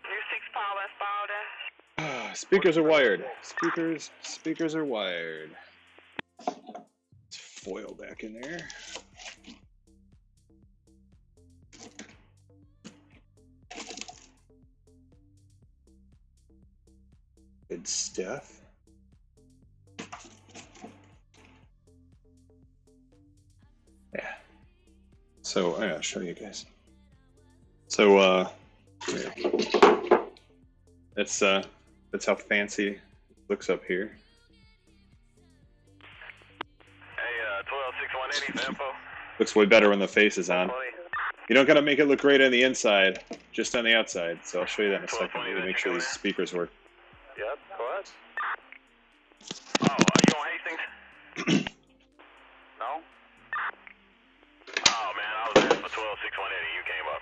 New 6 Paul and Spalding. Speakers are wired. Speakers are wired. Let's foil back in there. Good stuff. Yeah. So I'll show you guys. So that's how fancy it looks up here. Hey, 12-6-180 for info. Looks way better when the face is on. You don't gotta make it look great on the inside, just on the outside. So I'll show you that in a second. To make sure these speakers work. Yep, go ahead. Oh, are you on Hastings? No? Oh, man, I was there for 12-6-180. You came up.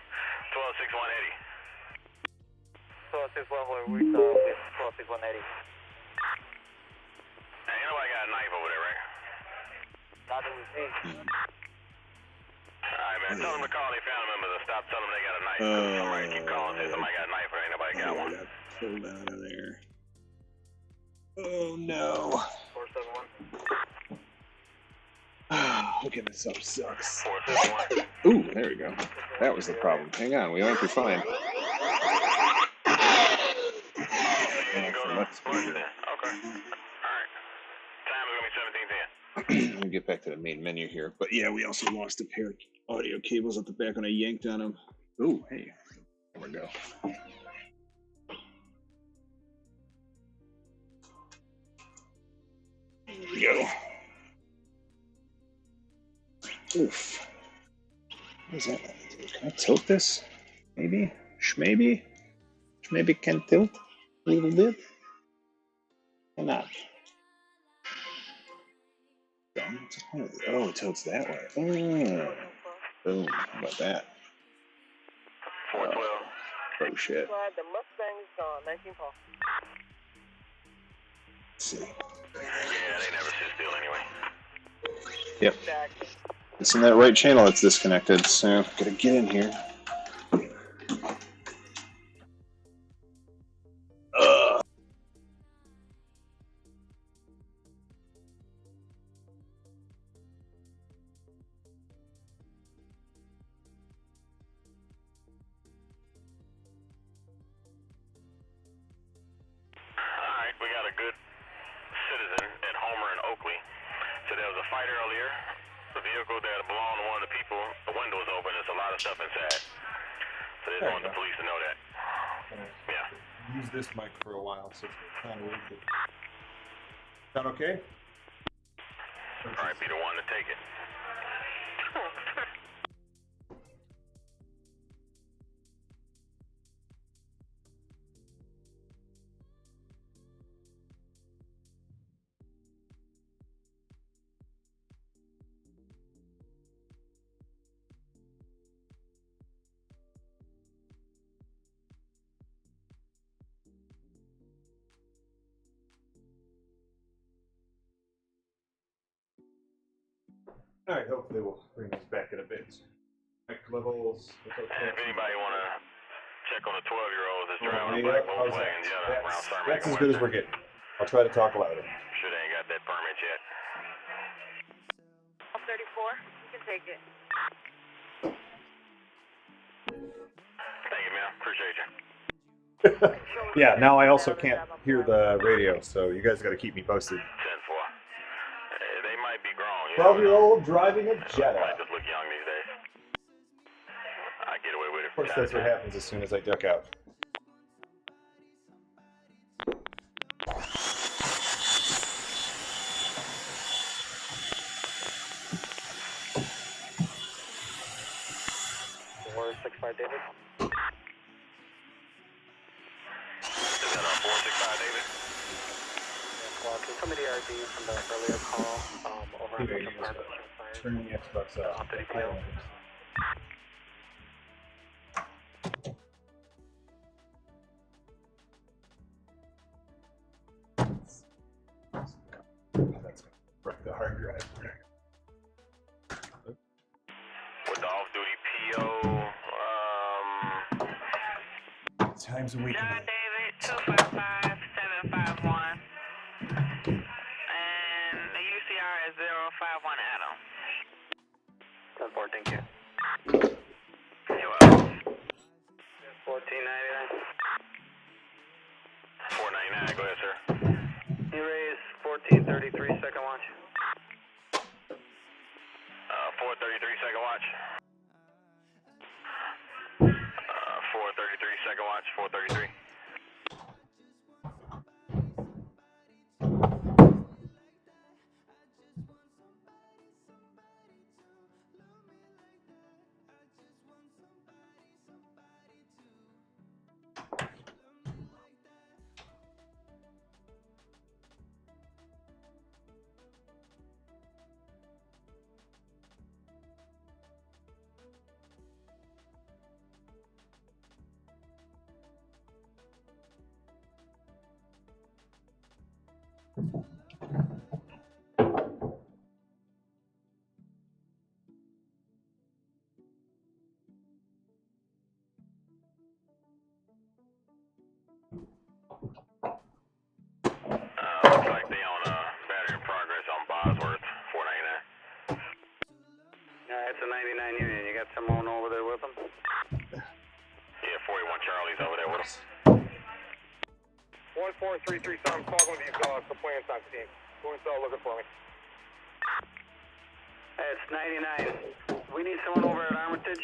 12-6-180. 12-6-180. Hey, ain't nobody got a knife over there, right? Not that we see. Alright, man, tell them to call their family members and stop telling them they got a knife. Somebody keep calling, say somebody got a knife, but ain't nobody got one. Pulled out of there. Oh no. 471. Hooking this up sucks. 471. Ooh, there we go. That was the problem. Hang on, we might be fine. You can go to Bush then. Okay. Alright. Time is gonna be 17:10. Let me get back to the main menu here. But yeah, we also lost a pair of audio cables at the back when I yanked on them. Ooh, hey. There we go. There we go. Oof. What is that? Can I tilt this? Maybe? Shmaybe? Maybe can tilt a little bit? Why not? Oh, it tilts that way. Oh. Boom. How about that? 412. Oh, shit. The Mustang is gone. 19 Paul. Let's see. Yeah, they never sit still anyway. Yep. It's in that right channel that's disconnected, so gotta get in here. Alright, we got a good citizen at Homer and Oakley. So there was a fight earlier. The vehicle that belonged to one of the people, the window was open, there's a lot of stuff inside. So they just want the police to know that. Yeah. Use this mic for a while, so it's kind of weird. Sound okay? Alright, be the one to take it. All right, hopefully we'll bring this back in a bit. Mic levels. And if anybody want to check on the 12-year-old that's driving a Yeah, black how's Volkswagen Jetta that? around Sarmac That's as good as we're getting. I'll try to talk louder. Sure they ain't got that permit yet. 34, you can take it. Thank you, man. Appreciate you. Yeah, now I also can't hear the radio, so you guys got to keep me posted. 10-4. They might be grown. You know, 12-year-old driving a Jetta. might just look young these days. I get away with it. Of course, that's what happens as soon as I duck out. 465 David. Is that 465 David? Well, can somebody RD from the earlier call over on the apartment? Turn the Xbox off. That's gonna break the hard drive. With the off-duty PO, Times a week. John David, 255751. And the UCR is 051 Adam. 10-4, thank you. You're welcome. 1499. 499, go ahead, sir. E-raise 1433, second watch. 433, second watch. 433, second watch, 433. Looks like they own a battery in progress on Bosworth, 499. It's a 99 Union. You got someone over there with them? Yeah, 41 Charlie's over there with us. 1433, so I'm talking with these complainants on scene. Who's looking for me? It's 99. We need someone over at Armitage.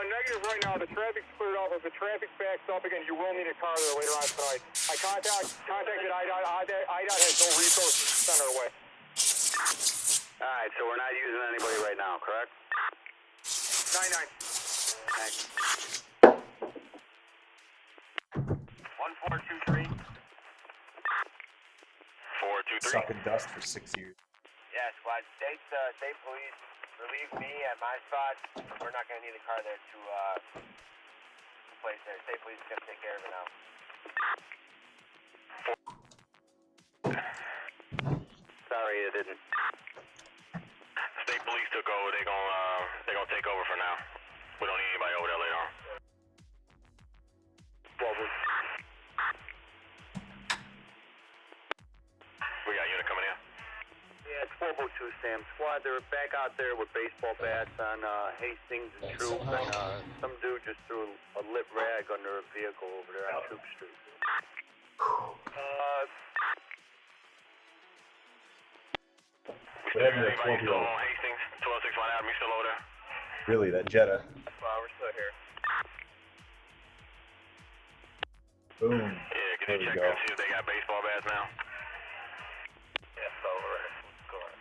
Negative right now. The traffic's cleared up. If the traffic backs up again, you will need a car there later on tonight. I contacted IDOT. IDOT has no resources to send our way. Alright, so we're not using anybody right now, correct? 99. Thanks. 1423. 423. Sucking dust for 6 years. Yeah, squad. State police relieve me at my spot. We're not going to need a car there to place there. State police is going to take care of it now. Sorry, it didn't. State police took over. They're gonna take over for now. We don't need anybody over there later on. We got a unit coming in. Yeah, it's 402 Sam. Squad, they're back out there with baseball bats on Hastings and Troop, and some dude just threw a lit rag under a vehicle over there on Troop Street. What happened to that Anybody still 12-year-old? on Hastings? 1261 Avenue, you still over there? Really, that Jetta. We're still here. Boom. Yeah, can There you we check go. and see if they got baseball bats now? Yes, over. Go on.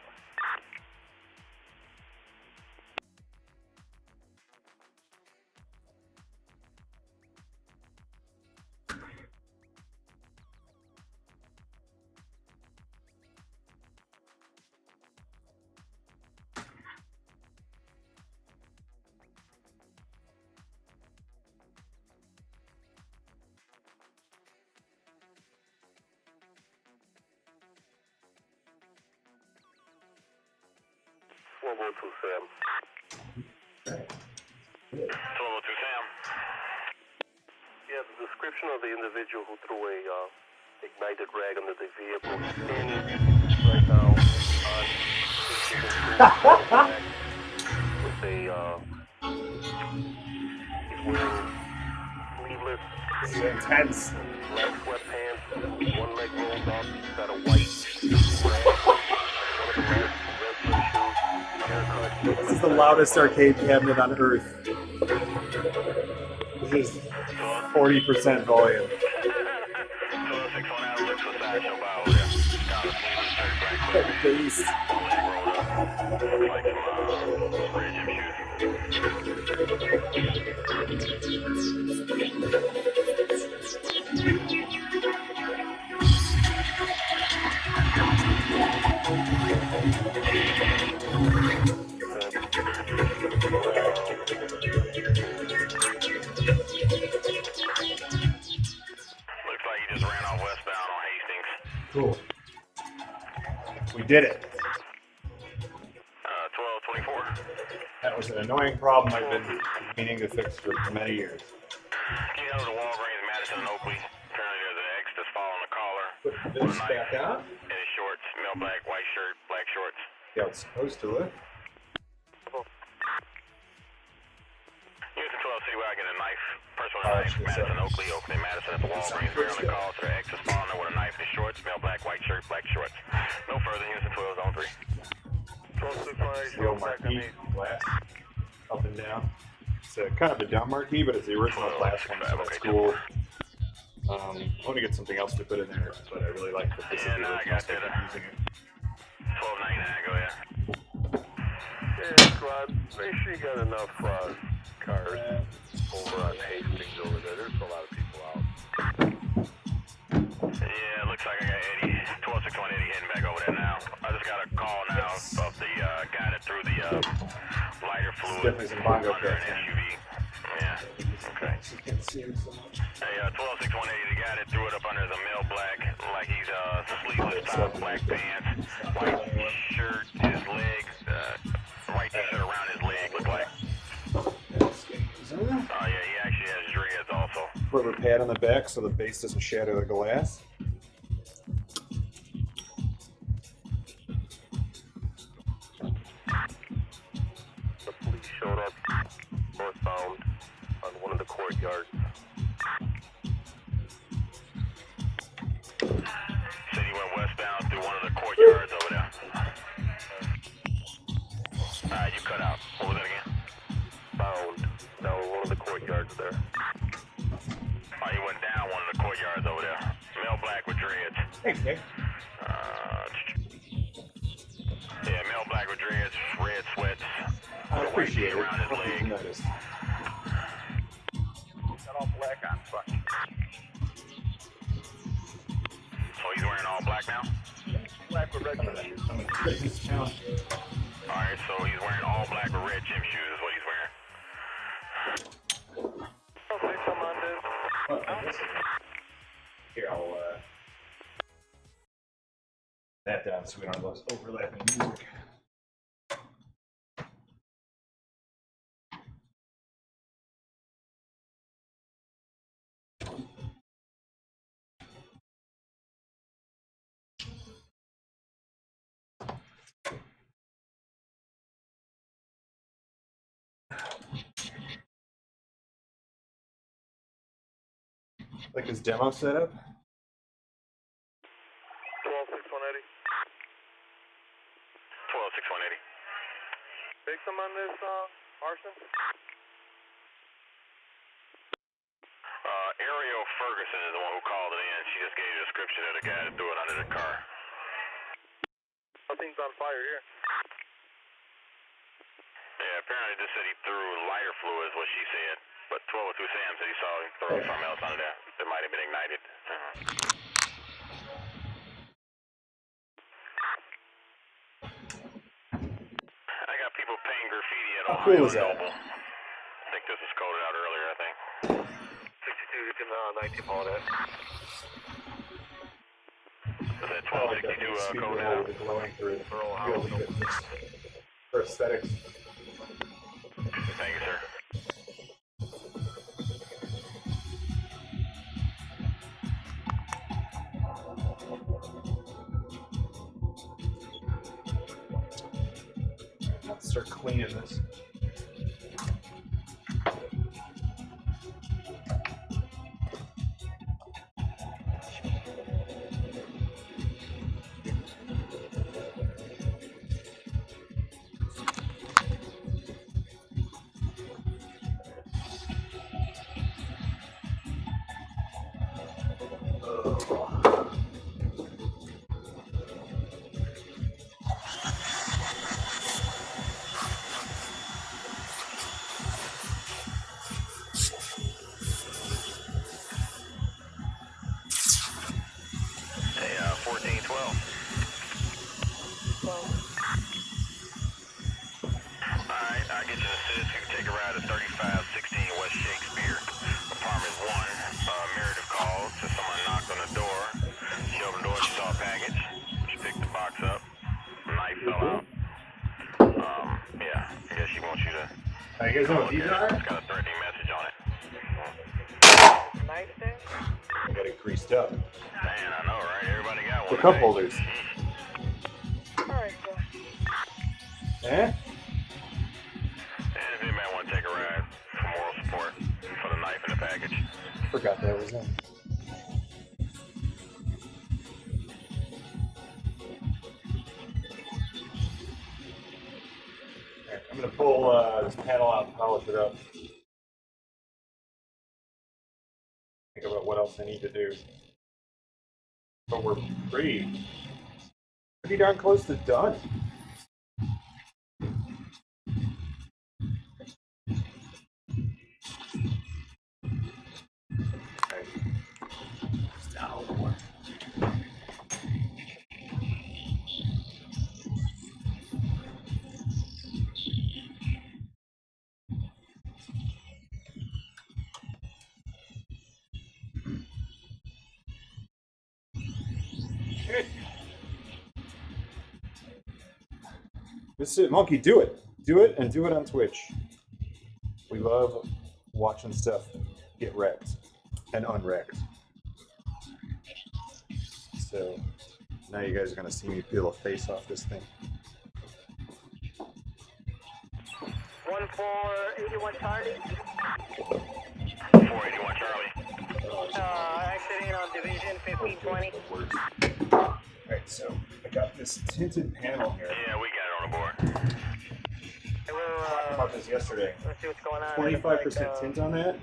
Sam. 1202 Sam. Yeah, the description of the individual who threw a ignited rag under the vehicle is standing right now on with a he's wearing sleeveless, This is intense. black sweatpants, one leg rolled up, he's got a white rag, one of the red shoes, haircut. This is the loudest arcade cabinet on earth. This is 40% volume. 1261 Avenue, looks for Sideshow Bar over there. Got a sleeveless shirt, black sweatpants. Beast. One leg rolled up. Looks like some red gym shoes. like you just ran off westbound on Hastings. Cool. We did it. 1224. That was an annoying problem I've been meaning to fix for many years. Can you go to Walgreens, Madison, and Oakley? Apparently there's an X that's following the collar. Put this back on. In his shorts, male black, white shirt, black shorts. Yeah, it's supposed to look. Houston 12 City wagon, a knife. Person with a knife, Madison, Oakley, Oakley, Madison at the Walgreens. We're on the call to the X is following there with a knife in his shorts, male black, white shirt, black shorts. No further, Houston 12 Zone 3. Steel marquee, glass, up and down. It's kind of a dumb marquee, but it's the original glass one, so that's cool. I want to get something else to put in there, but I really like that this is the original stick. I'm using it. 1299, go ahead. Yeah, squad, make sure you got enough cars over on Hastings over there. There's a lot of people out. Yeah, it looks like I got Eddie, 12601 Eddie heading back over there now. I just got a call now of the guy that threw the lighter fluid Definitely some bongo under an pits, SUV. Yeah, okay. You can't see him so much. Hey, 12601 Eddie, the guy that threw it up under the male black, like he's sleeveless top, black pants, white shirt, his leg, white t-shirt around his leg, look like. Oh yeah, he actually has dreads also. Rubber pad on the back so the base doesn't shatter the glass. The police showed up northbound on one of the courtyards. Said he went westbound through one of the courtyards over there. Alright, you cut out. What was that again? Bound down one of the courtyards there. Oh, he went down one of the courtyards over there. Male black with dreads. Thanks, Nick. Yeah, male black with dreads, red sweats. I appreciate it. Around his Hope you leg. noticed. Got all black on, fuck. So he's wearing all black now? Black with red shoes. Alright, so he's wearing all black with red gym shoes is what he's wearing. Okay, come on, dude. Here, I'll that down so we don't have those overlapping music. Like his demo setup? 12601 12601 Take some on this, arson? Ariel Ferguson is the one who called it in. She just gave you a description of the guy that threw it under the car. Nothing's on fire here. Yeah, apparently this said he threw lighter fluid is what she said. But 1202 Sam said he saw him throw something else under there. It might have been ignited. I got people painting graffiti at How cool Ohio is that? Noble. I think this was coded out earlier, I think. 62, you can 19 on that. Is that I like that 1262 speed coded roll out? with the glowing through it. Really good for aesthetics. Thank you, sir. Let's start cleaning this. guys know what these are? It's got a threatening message on it. Nice thing. I got it greased up. Man, I know, right? Everybody got For one. cup holders. Alright, so. Eh? And if you may want to take a ride for moral support for the knife in the package. Forgot that was in. Alright, I'm gonna pull this panel out and polish it up. Think about what else I need to do. But we're pretty darn close to done. Okay. Just down a little more. Okay. This is it, Monkey. Do it. Do it and do it on Twitch. We love watching stuff get wrecked and unwrecked. So now you guys are going to see me peel a face off this thing. 1481 Charlie. 481 Charlie. Exiting on Division 1520. Alright, so I got this tinted panel here. Yeah, we got it on the board. We talked about this yesterday. Let's see what's going on. 25% tint on that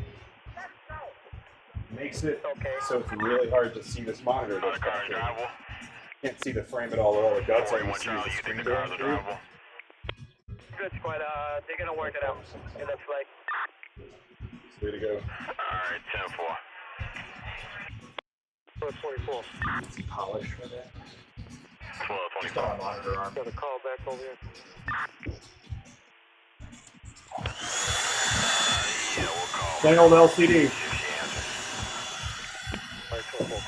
makes it so it's really hard to see this monitor. The car is drivable. Can't see the frame at all with all the guts. I can 481 see Charlie, the you screen think the car going is through. drivable? Good squad. They're gonna work it out. It looks like. It's way to go. Alright, 10-4. 44. It's polished for that. 12-24. Monitor arm. Got a call back over here. Yeah, we'll call. Plain old LCD. If she answers. Alright, 24.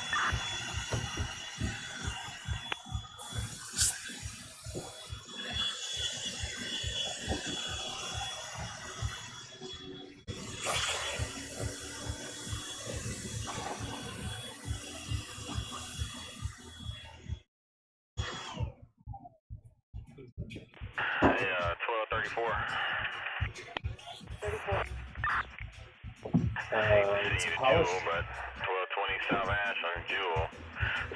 Yeah, 12-34. 34. It's Jewel, polished. but 1220 South Ash on Jewel.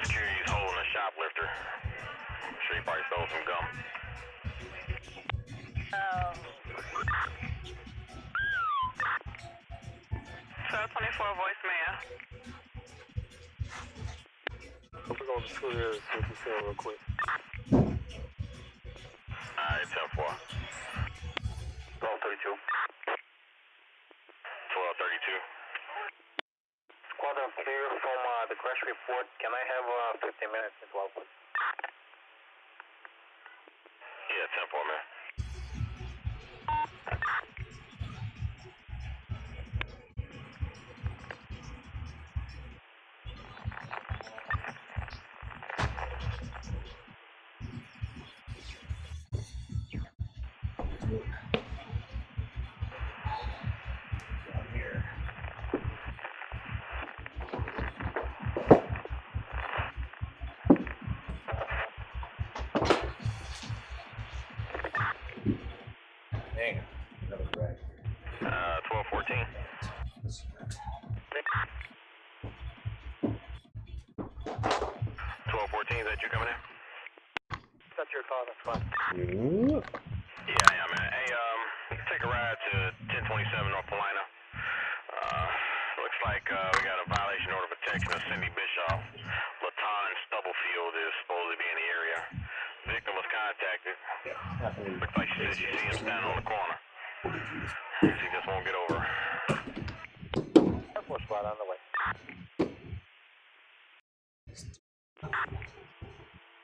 Security's holding a shoplifter. I'm sure he probably stole some gum. So 24 voicemail. We're going to screw there so we can see real quick. Alright, 10-4. 1232. 1232. Squadron clear from the crash report. Can I have 15 minutes as well, please? Yeah, 10-4, man. Down here. Dang it. Another drag. 1214. This- 1214, is that you coming in? That's your call, that's fine. Ooh. Yeah, yeah, man. Hey, you can take a ride to 1027 North Polina. Looks like we got a violation order of protection of Cindy Bischoff. Latan Stubblefield is supposed to be in the area. Victim was contacted. Happening. Looks like she said she sees him standing on the corner. She just won't get over. That's more spot on the way.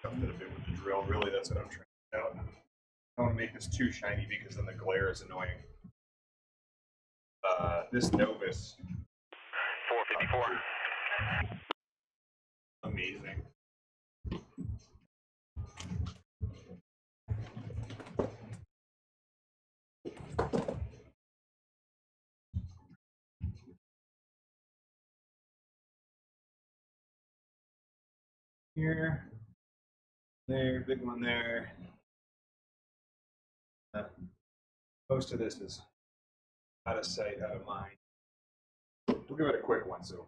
Jumped it a bit with the drill. Really, that's what I'm trying to get out. I don't want to make this too shiny because then the glare is annoying. This Novus. 454. Amazing. here. There, big one there. Most of this is out of sight, out of mind. We'll give it a quick once over.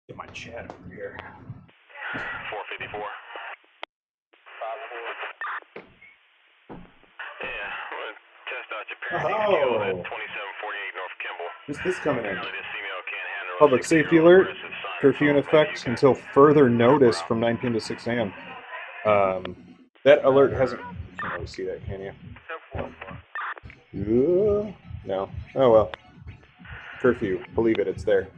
Get my chat over here. 454. 5-4. Yeah, we'll test out your paradigm field at 2748 North Kimball. Who's this coming in? Apparently this female can't handle Public a safety 60-year-old alert. aggressive son, Curfew in so effect you until can- further notice from 9 p.m. to 6 a.m. That alert hasn't. You can't really see that, can you? 10-4. No. Oh well. Curfew. Believe it. It's there.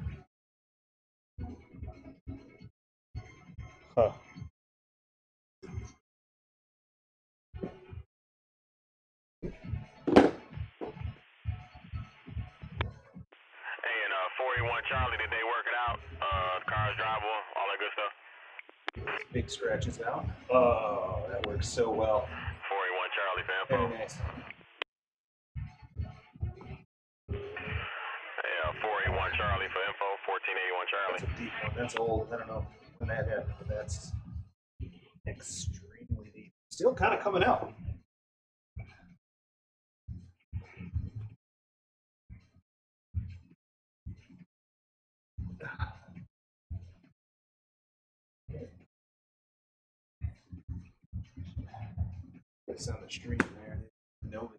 Huh. Hey, and 481 Charlie, did they work it out? The car's drivable, all that good stuff? Big scratches out. Oh, that works so well. 481 Charlie, for info. Very nice. Hey, 481 Charlie for info, 1481 Charlie. That's a deep one. That's old. I don't know when that happened, but that's extremely deep. Still kind of coming out. It's on the stream there. No.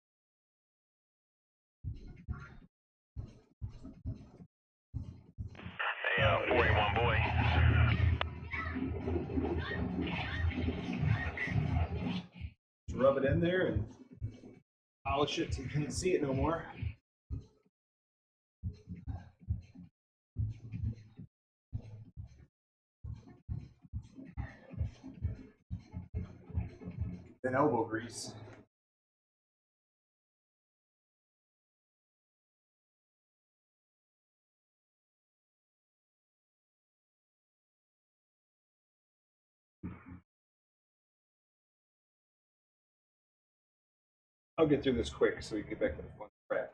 Hey, 481 boy. Just rub it in there and polish it so you can't see it no more. Then elbow grease. I'll get through this quick so we can get back to the fun crap.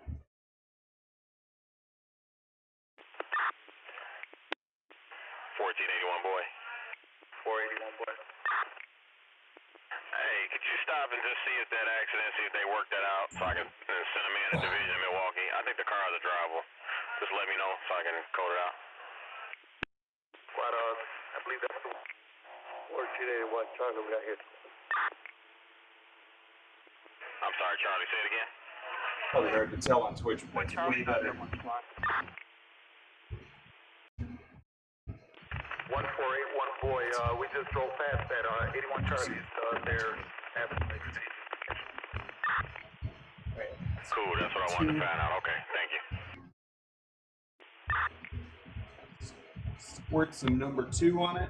1481 boy. 481 boy. Hey, could you stop and just see if that accident, see if they work that out so I can send a man to division in Milwaukee? I think the car is drivable. Just let me know so I can code it out. Squad, I believe that's the 1481 Charlie we got here. I'm sorry, Charlie, say it again. Probably hard to tell on Twitch, but it's way better. 1481 boy, we just drove past that 81 Charlie's there after the Cool, that's what I wanted to find out. Okay, thank you. Squirt some number 2 on it.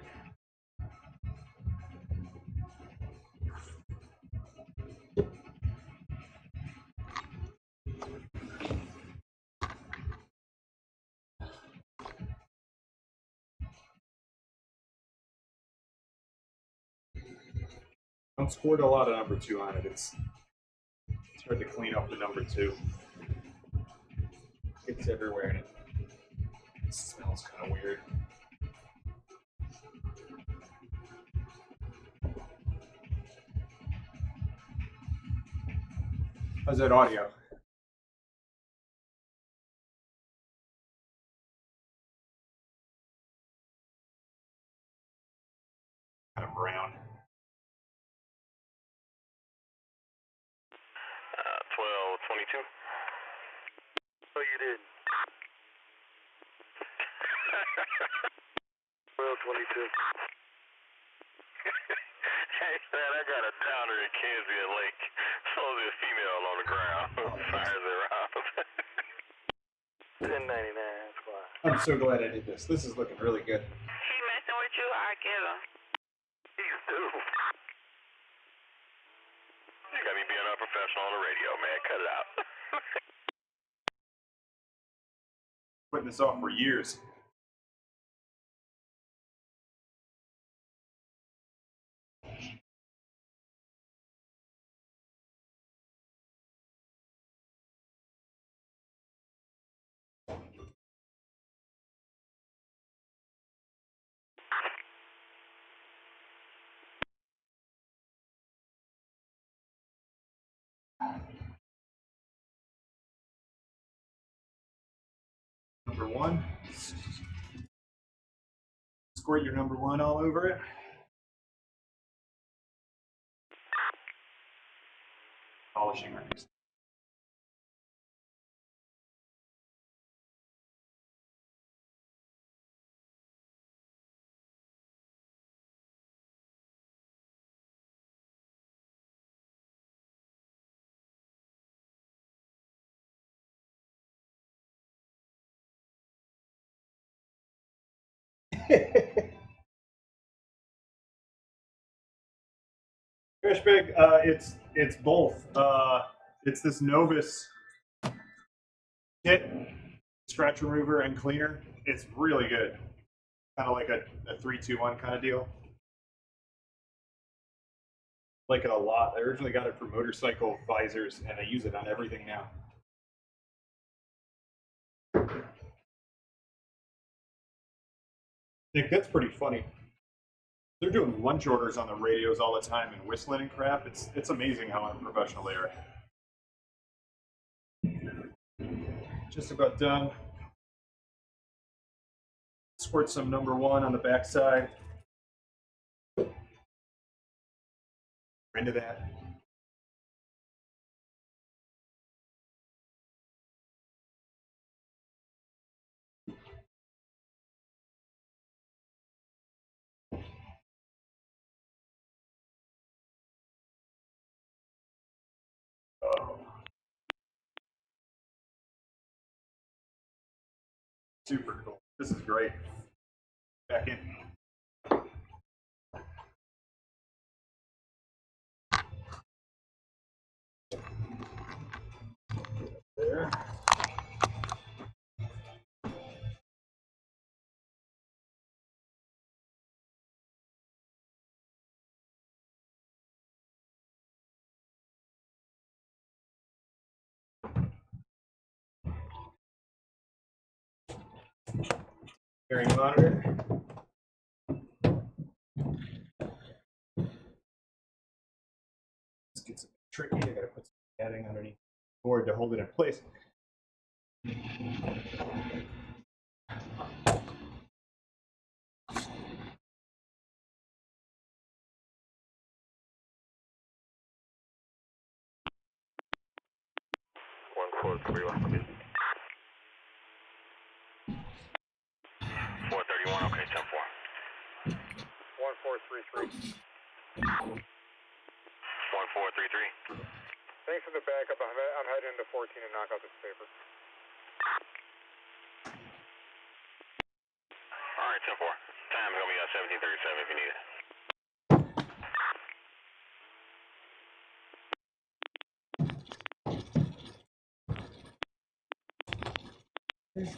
Don't squirt a lot of number 2 on it. It's hard to clean up the number 2. It's everywhere and it smells kind of weird. How's that audio? Kind of brown. 1222. Oh, you did. 1222. Hey, man, I got a downer in Kansas Lake. Supposedly a female on the ground. Fires around. 1099 squad. I'm so glad I did this. This is looking really good. She messing with you, I get her. He's due. You got me being unprofessional on the radio, man. Cut it out. Putting this off for years. 1. Squirt your number 1 all over it. Polishing our next. Trash bag, it's both. It's this Novus kit, scratch remover and cleaner. It's really good. Kind of like a 3-2-1 kind of deal. Like it a lot. I originally got it for motorcycle visors, and I use it on everything now. Nick, that's pretty funny. They're doing lunch orders on the radios all the time and whistling and crap. It's amazing how unprofessional they are. Just about done. Squirt some number 1 on the backside. Into that. Oh. Super cool. This is great. Back in. There. Hearing monitor. This gets a bit tricky. I gotta put some padding underneath the board to hold it in place. Four 431, okay, 10-4. 1433. 1433. Thanks for the backup. I'm heading into 14 to knock out this paper. Alright, 10-4. Time's gonna be 1737 if you need it.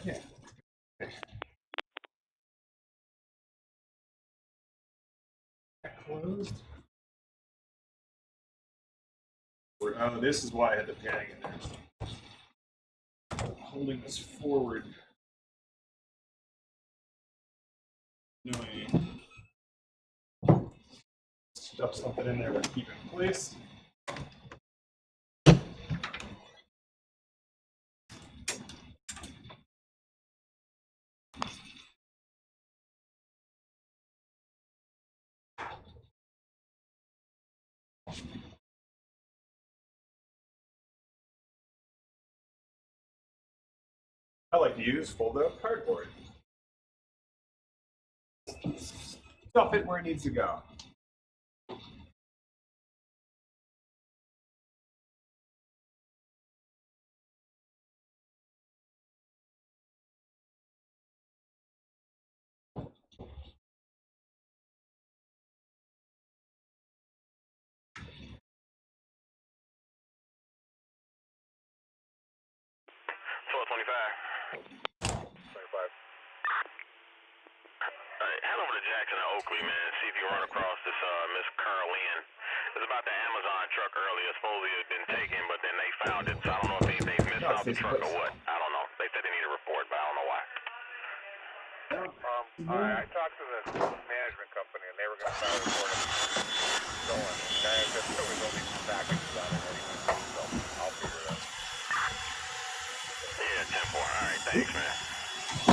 Yeah. Closed. Oh, this is why I had the padding in there. Holding this forward. Annoying. Stuff something in there to keep it in place. I like to use fold-out cardboard. Stuff it where it needs to go. Alright, head over to Jackson and Oakley, man. See if you run across this Miss Caroline. It was about the Amazon truck earlier. Supposedly it had been taken, but then they found it. So I don't know if they missed out the truck or what. I don't know. They said they need a report, but I don't know why. I talked to the management company, and they were going to file a report. Stolen. There was only some packages on it anyway, so I'll figure it out. Yeah, 10-4. Alright, thanks, man.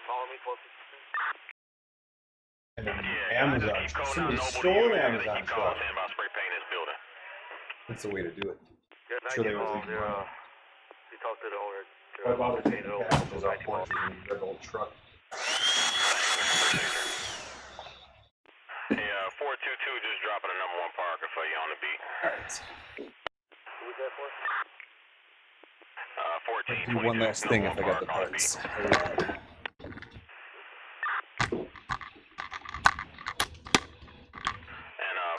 Follow me, 452. And then Yeah, Amazon. just keep calling Somebody out Noble stole to an you. They Amazon keep calling truck. saying about spray painting this building. That's the way to do it. Yeah, Sure they were 90 leaving money. you talked to the owner. What about the taking packages off porches in a big old truck? Hey, 422 just dropping a number 1 Parker for you on the beat. Alright. Who was that for? 14. Do one last thing if I got the parts. And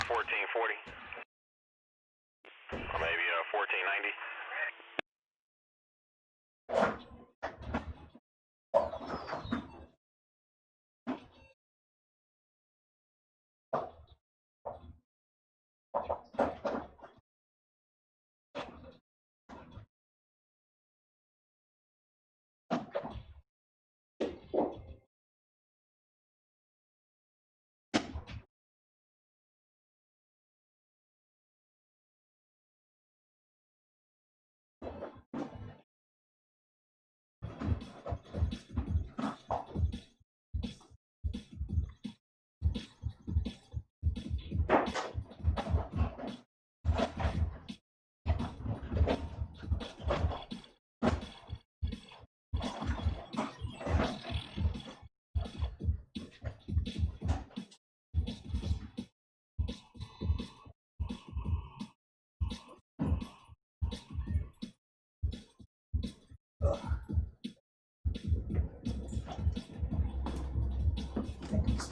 1440. Or maybe 1490.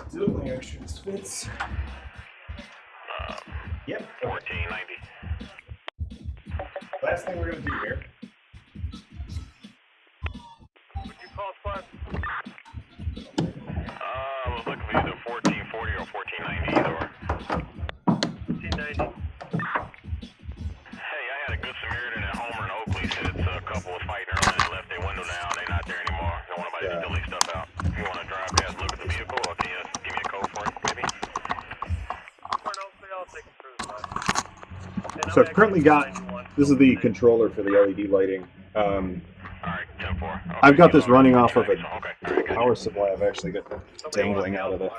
Still make sure this fits. Yep. 1490. Last thing we're gonna do here. Would you call Spot? I was looking for either 1440 or 1490 either or. 1490. Hey, I had a good Samaritan at Homer and Oakley. Said a couple was fighting earlier and left their window down. They're not there anymore. Don't want nobody to delete stuff out. If you want to drive past, look at the vehicle, or can you give me a code for it, maybe? So I've currently got, this is the controller for the LED lighting. Alright, 10-4. Okay, I've got this running off of a okay, alright, power supply. I've actually got it dangling out of the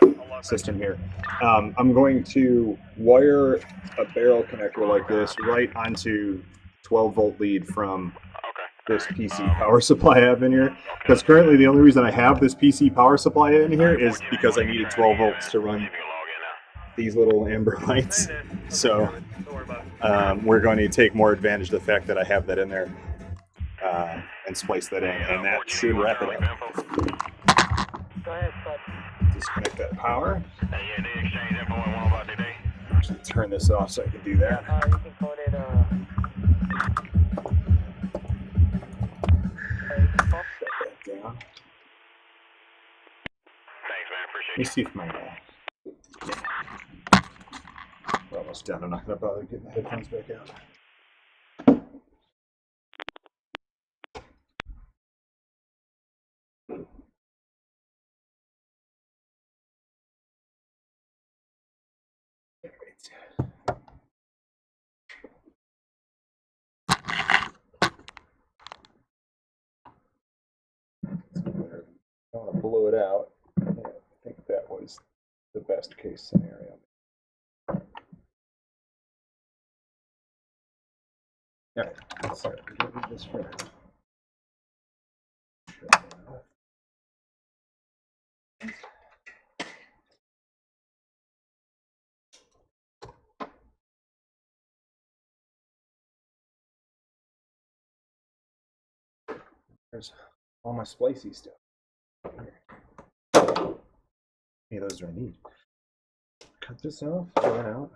system here. I'm going to wire a barrel connector like this right onto 12-volt lead from this PC power supply I have in here. Because currently the only reason I have this PC power supply in here is because I needed 12 volts to run these little amber lights. So we're going to take more advantage of the fact that I have that in there and splice that in, and that should wrap it up. Go ahead, Spot. Disconnect that power. Hey, yeah, they exchange info and one about today. Actually, turn this off so I can do that. You can code it, Shut that down. Thanks, man. Appreciate Let me see if my we're almost done. I'm not going to bother getting the headphones back out. I want to blow it out. I think that was the best case scenario. All right, so get rid of this for now. There's all my splicey stuff. Hey, those do I need? Cut this off, throw it out.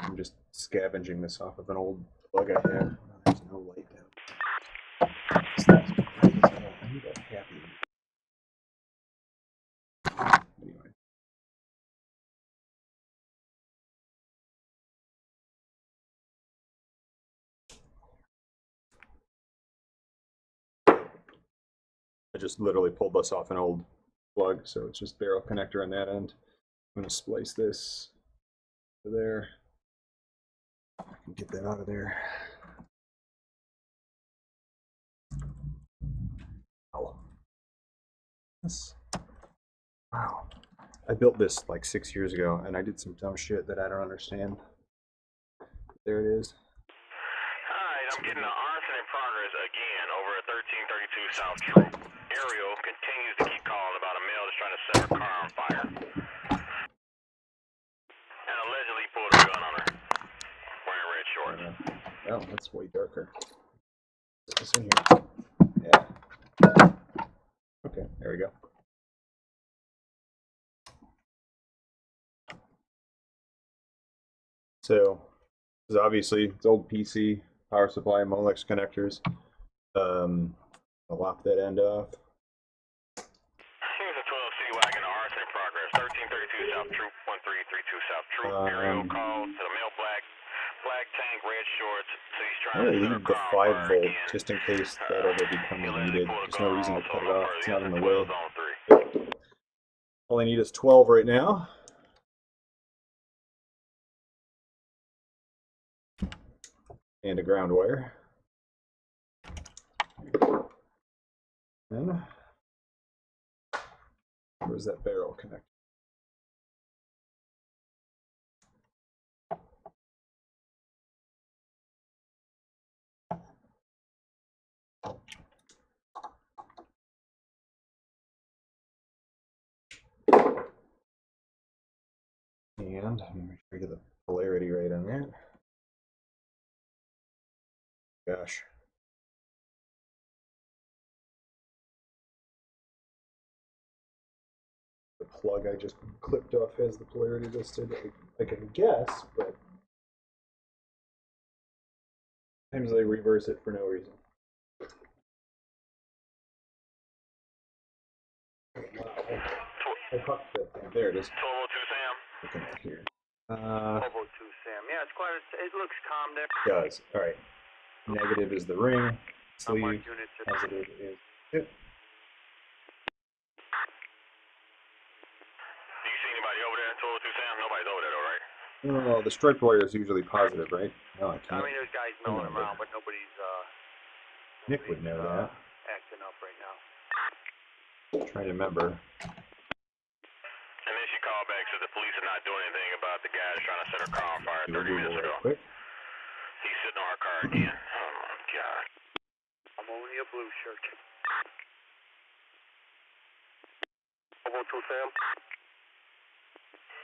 I'm just scavenging this off of an old plug I had. Oh, there's no light down. This thing's bright as hell. I need a happy. Anyway. I just literally pulled this off an old plug, so it's just barrel connector on that end. I'm going to splice this to there. I can get that out of there. Oh. Wow. I built this like 6 years ago, and I did some dumb shit that I don't understand. There it is. Alright, I'm getting an arson in progress again over at 1332 South Troop. Ariel continues to keep calling about a male that's trying to set her car on fire. And allegedly pulled a gun on her. Wearing red shorts. Oh, that's way darker. What's in here? Yeah. Okay, there we go. So, this is obviously it's old PC, power supply, Molex connectors. I'll lop that end off. Here's a 12 City Wagon, arson in progress. 1332 South Troop, 1332 South Troop. Ariel called to the male black tank, red shorts. So he's trying I'm to gonna set her leave the car on 5 fire volt again. just in case that ever becomes needed. There's no reason to cut it off. It's not in the way. All I need is 12 right now. And a ground wire. And where's that barrel connected? And let me make sure I get the polarity right on that. Gosh. The plug I just clipped off has the polarity listed. I can guess, but sometimes they reverse it for no reason. I hucked that thing. There it is. 1202 Sam. Looking at here. 1202 Sam. Yeah, it's quite. It looks calm there. It does. All right. Negative is the ring. Sleeve. Units Positive is tip. Do you see anybody over there? 1202 Sam. Nobody's over there, though, right? Oh, the striped wire is usually positive, right? No, I I can't. mean, there's guys milling around, but nobody's Nick would know that. acting up right now. Trying to remember. And then she called back, said the police are not doing anything about the guy that's trying to set her car on fire 30 minutes ago. Quick. He's sitting on her car again. Oh my god. I'm only a blue shirt. 1202 Sam.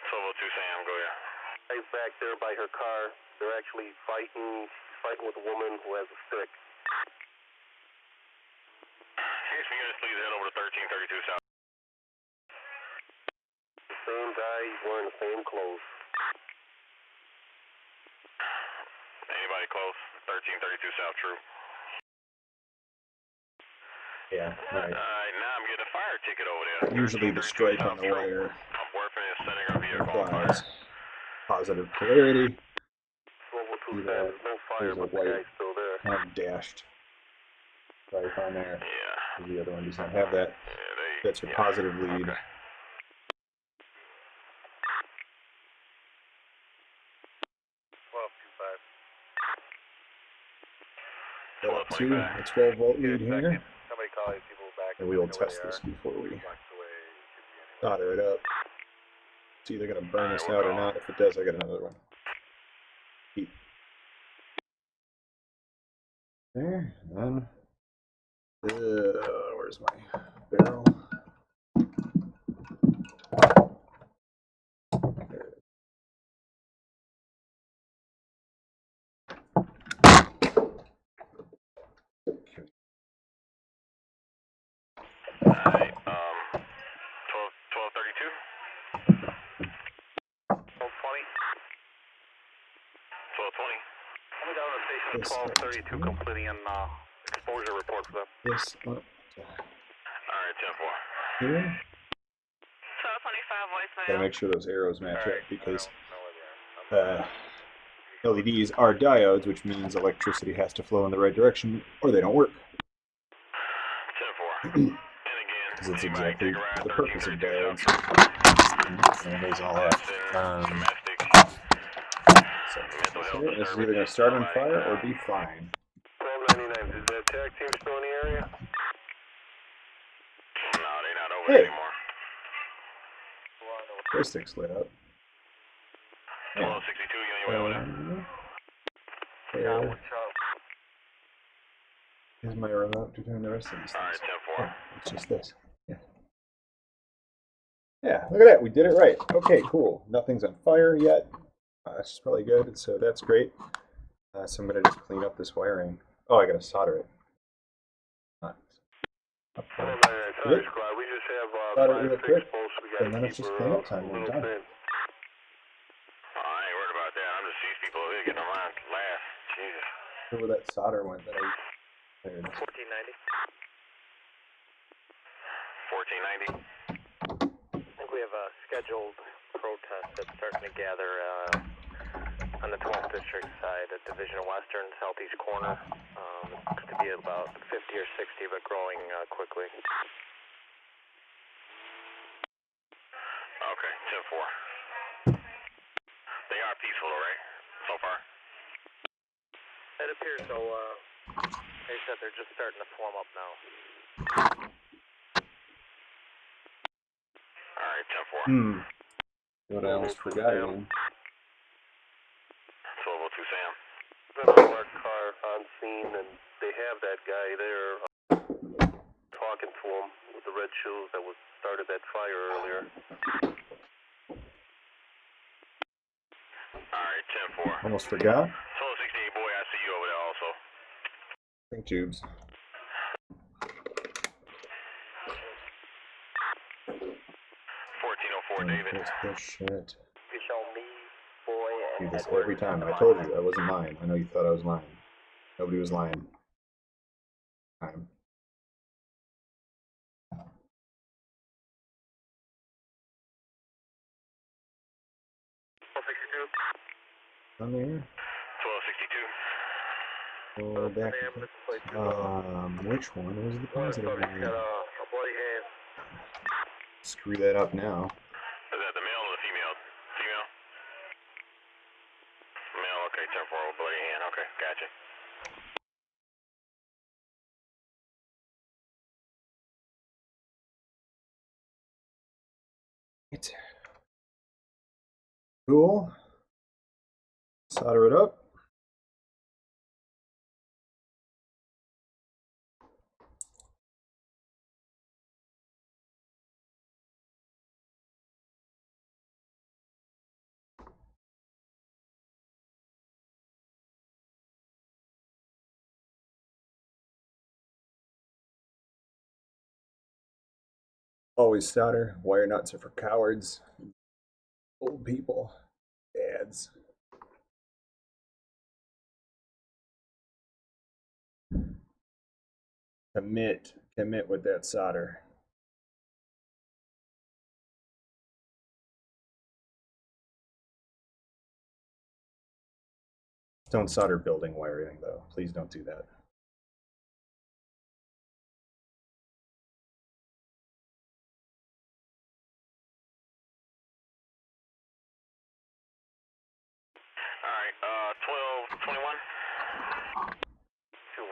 1202 Sam, go ahead. He's back there by her car. They're actually fighting with a woman who has a stick. Here's for units, please head over to 1332 South. The same guy, he's wearing the same clothes. Anybody close? 1332 South True. Yeah, right. Alright, now I'm getting a fire ticket over there. Usually the stripe on the wire I'm working and setting our vehicle on fire. applies positive polarity. 1202 Sam, there's no fire, There's a but the white guy's still there. kind of dashed stripe on there. Yeah. The other one does not have that. Yeah, That's your positive lead. Okay. Up to a 12 volt lead here. Somebody call these people back. And we will test this before we solder it up. It's either going to burn this out or not. If it does, I got another one. Heat. There, and then, where's my barrel? There it is. Alright, 1232? 1220. 1220? Coming down to station 1232, completing an exposure report for them. This up Alright, 10-4. here. 1225 voicemail. Gotta make sure those arrows match up because LEDs are diodes, which means electricity has to flow in the right direction or they don't work. 10-4. And again, Because it's anybody exactly kick around the purpose of 1332 diodes. South True. And there's all that. Domestic. So Mental health this is disturbance. either going to start on fire or be fine. 1299, is that tag team still in the area? Hey. anymore. Joystick's lit up. 1262, you on your way over there? There is my remote to turn the rest of these things. Alright, 10-4. Oh, it's just this. Yeah. Yeah, look at that. We did it right. Okay, cool. Nothing's on fire yet. That's probably good. So that's great. So I'm going to just clean up this wiring. Oh, I got to solder it. Up there. Sorry, squad. We just have Solder it real quick. We And then it's just clean up time. We're done. I ain't worried about that. I'm just these people over here getting on mine last. Jesus. Where that solder went that I... There it is. 1490. 1490. I think we have a scheduled protest that's starting to gather on the 12th District side at Division Western, Southeast Corner. Looks to be about 50 or 60, but growing quickly. Okay, 10-4. They are peaceful, right? So far? It appears so. They said they're just starting to form up now. Alright, 10-4. What I almost forgot again. 1202 Sam. Been a marked car on scene, and they have that guy there talking to him with the red shoes that started that fire earlier. Alright, 10-4. Almost forgot. 1268 boy, I see you over there also. Think tubes. 1404 David. This shit. You show me, boy, Do and this Edward. every time. I told you I wasn't lying. I know you thought I was lying. Nobody was lying. Time. On there. 1262. Oh, back. Which one was the positive one? A bloody hand. Screw that up now. Is that the male or the female? Female? Male, okay, 10-4 with bloody hand. Okay, gotcha. Right. Cool. Solder it up. Always solder. Wire nuts are for cowards. Old people. Dads. Commit with that solder. Don't solder building wiring though. Please don't do that. Alright, 1221. 2-1.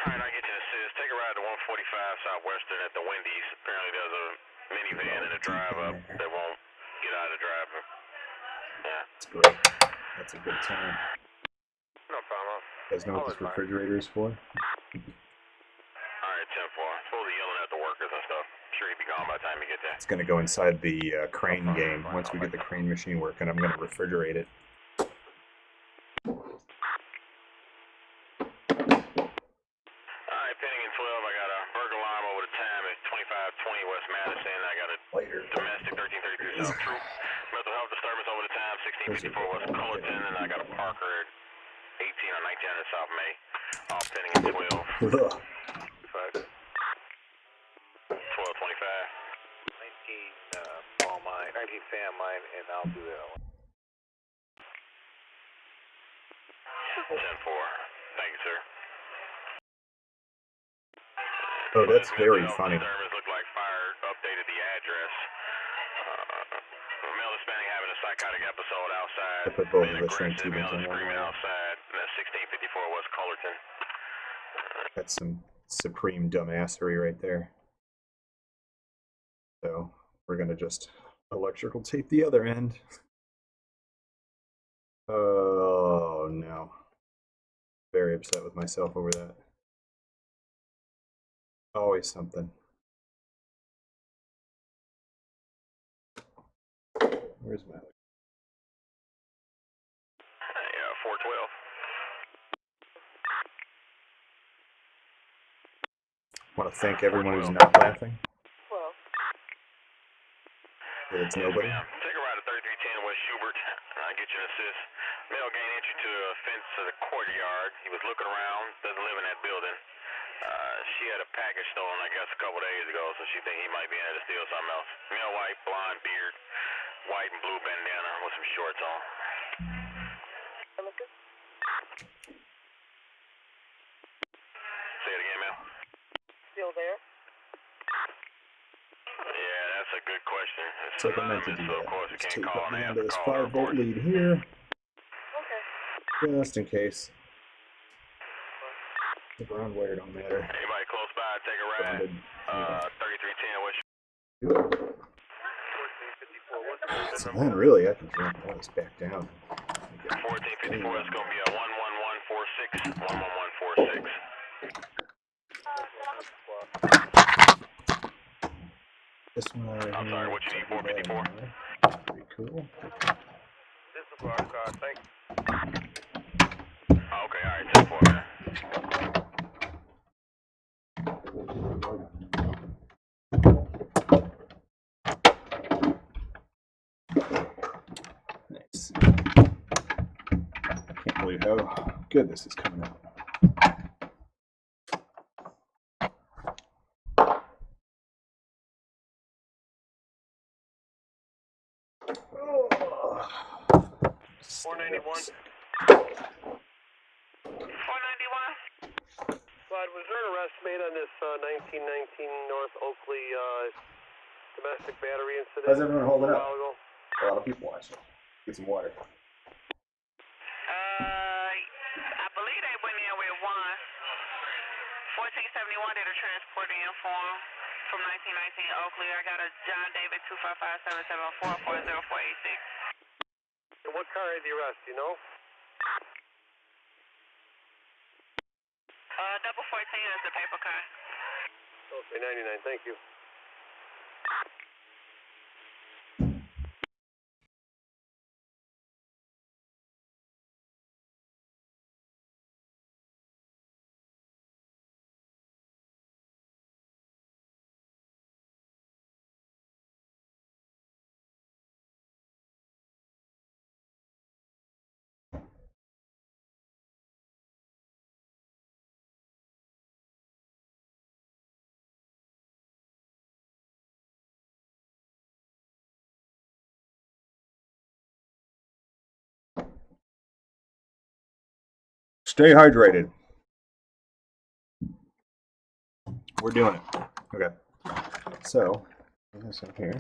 Alright, I'll get you an assist. Take a ride to 145 Southwestern at the Wendy's. Apparently there's a minivan in a drive up that won't get out of the drive. Yeah. That's great. That's a good time. No problem. You guys know what this refrigerator is for? Alright, 10-4. Supposed to be yelling at the workers and stuff. Sure you'd be gone by the time you get there. It's going to go inside the crane game. Once we get the crane machine working, I'm going to refrigerate it. Alright, pending in 12. I got a burger alarm over the time at 2520 West Madison. I got a domestic 1333 South Troop. Mental health disturbance over the time 1654 West Cullerton. And I got a Parker at 18 on 1900 South May. All pending in 12. 1225. 19 ball mine, 19 Sam mine, and I'll do that one. 10-4. Thank you, sir. Oh, that's very funny. Disturbance looked like fire updated the address. Male Hispanic having a psychotic episode outside. I put both of Being the shrink aggressive, tubings yelling, in one screaming wire. outside. And that's 1654 West Cullerton. That's some supreme dumbassery right there. So we're going to just electrical tape the other end. Oh no. Very upset with myself over that. Always something. Where's my... Yeah, 412. Want to thank everyone who's not laughing. Well, That it's nobody. Ma'am. Take a ride at 3310 West Schubert. I'll get you an assist. Male gained entry to a fence of the courtyard. He was looking around, doesn't live in that building. She had a package stolen, I guess, a couple days ago, so she think he might be in there to steal something else. Male white, blonde beard, white and blue bandana with some shorts on. Say it again, ma'am. still there? Yeah, that's a good question. It's like I meant to do So, of course, we that. Just can't tape call up an down to answer this call. 5-volt lead here, Okay. just in case. The ground wire don't matter. Anybody close by, take a ride. 3310 West. So then really I can jump all this back down. 1454, that's going to be a 11146. 11146. This one right I'm sorry, what you need, 454? Pretty cool. This is our car, thanks. Okay, alright, 10-4, man. Nice. Can't believe how good this is coming out. Oh. 491. 491. Squad, was there an arrest made on this 1919 North Oakley domestic battery incident? How's everyone holding a up? while ago? A lot of people watching. Get some water. I believe they went in with one. 1471 did a transport in form from 1919 Oakley. I got a John David 255-774-40486. And what car had the arrest, do you know? Double 14 is the paper car. Okay, 99, thank you. Stay hydrated. We're doing it. Okay. So, put this up here.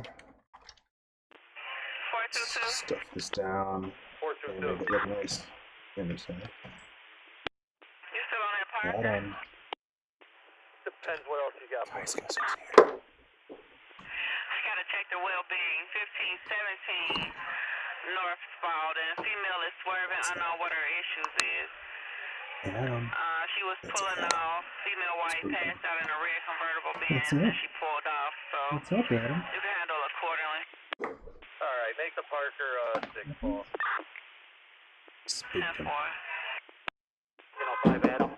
422. Stuff this down. 422. Make it look nice. Understand. You still on that park? Depends what else you got. Guys, here. I gotta check the well-being. 1517 North Spalding. Female is swerving. I know what her issues is. She was pulling off. Female white passed out in a red convertible Benz, and she pulled off. So What's up, Adam? you can handle accordingly. All right, make the Parker 6 ball. 10-4. 5 Adam.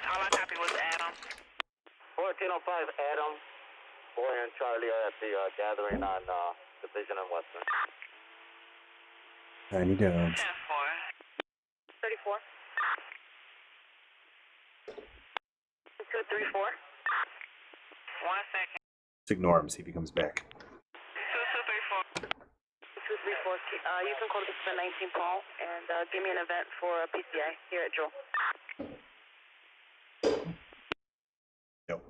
All I copy was Adam. 1405 Adam. Boy and Charlie are at the gathering on Division and Western. 90 down. 10-4. 34. 234. 1 second. Just ignore him, see if he comes back. 2234. 234. You can call this for 19 Paul and give me an event for a PCI here at Joel. Nope.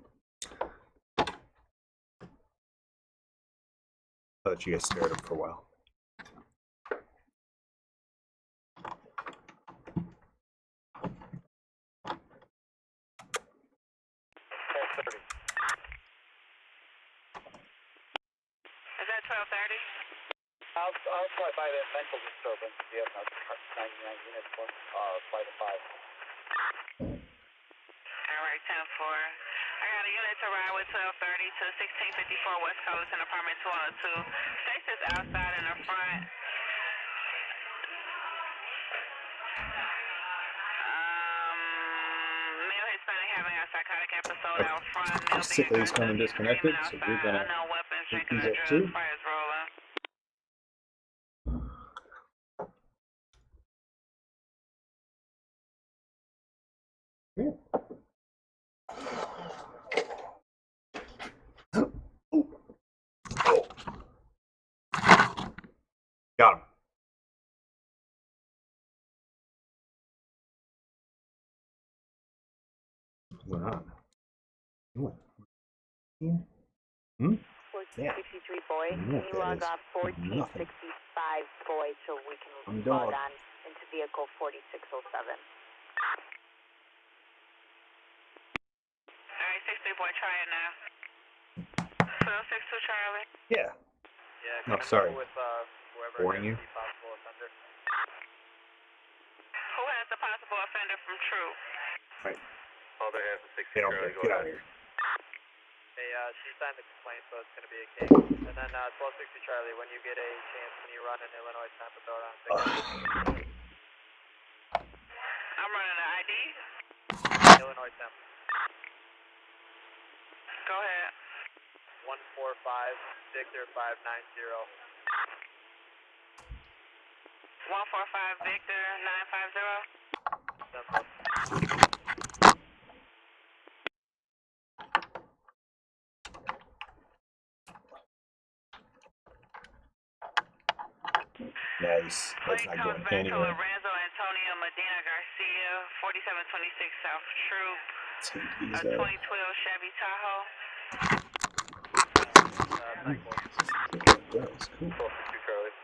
I'll let you guys stare at him for a while. multiply by that mental disturbance. You have 99 units for flight of 5. Alright, 10-4. I got a unit to ride with 1230 to 1654 West Cullerton, apartment 202. Stacy's outside in the front. Male Hispanic having a psychotic episode out front. Male Sick of these coming disconnected, so we're gonna unknown weapons, take drinking these or up drugs, too. fires rolling. Got him. What's going on? What? Hmm? 1463 boy, I can know what you that log is. off 1465 boy so we can I'm log dog. on into vehicle 4607? Alright, 63 boy, try it now. 1262 Charlie. Yeah. Yeah, No, sorry. with whoever Boring has you? the possible offender. Who has the possible offender from True? Right. Oh, there has a 60 They don't Charlie. get out of here. Hey, she signed the complaint, so it's going to be a case. And then 1260 Charlie, when you get a chance, when you run in Illinois, Tampa, throw it on 6. I'm running an ID. Illinois, Tampa. Go ahead. 145 Victor 590. 145 Victor 950. Nice. That's Plate not comes going back to anywhere. Lorenzo Antonio Medina Garcia, 4726 South Troop, Let's a 2012 Chevy Tahoe. That's cool. 1260 Charlie.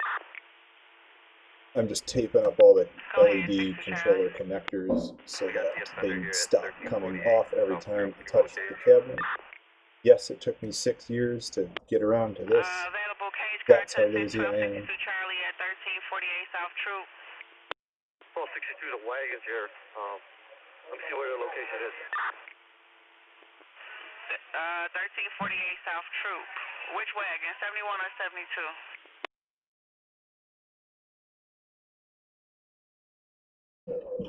I'm just taping up all the Go ahead, LED 60 controller connectors so that they stop coming off every time I touch the cabinet. Yes, it took me 6 years to get around to this. Available cage That's how cartridge lazy I am. 1262 Charlie at 1348 South Troop. 1262, the wagon's here. Let me see where the location is. 1348 South Troop. Which wagon, 71 or 72?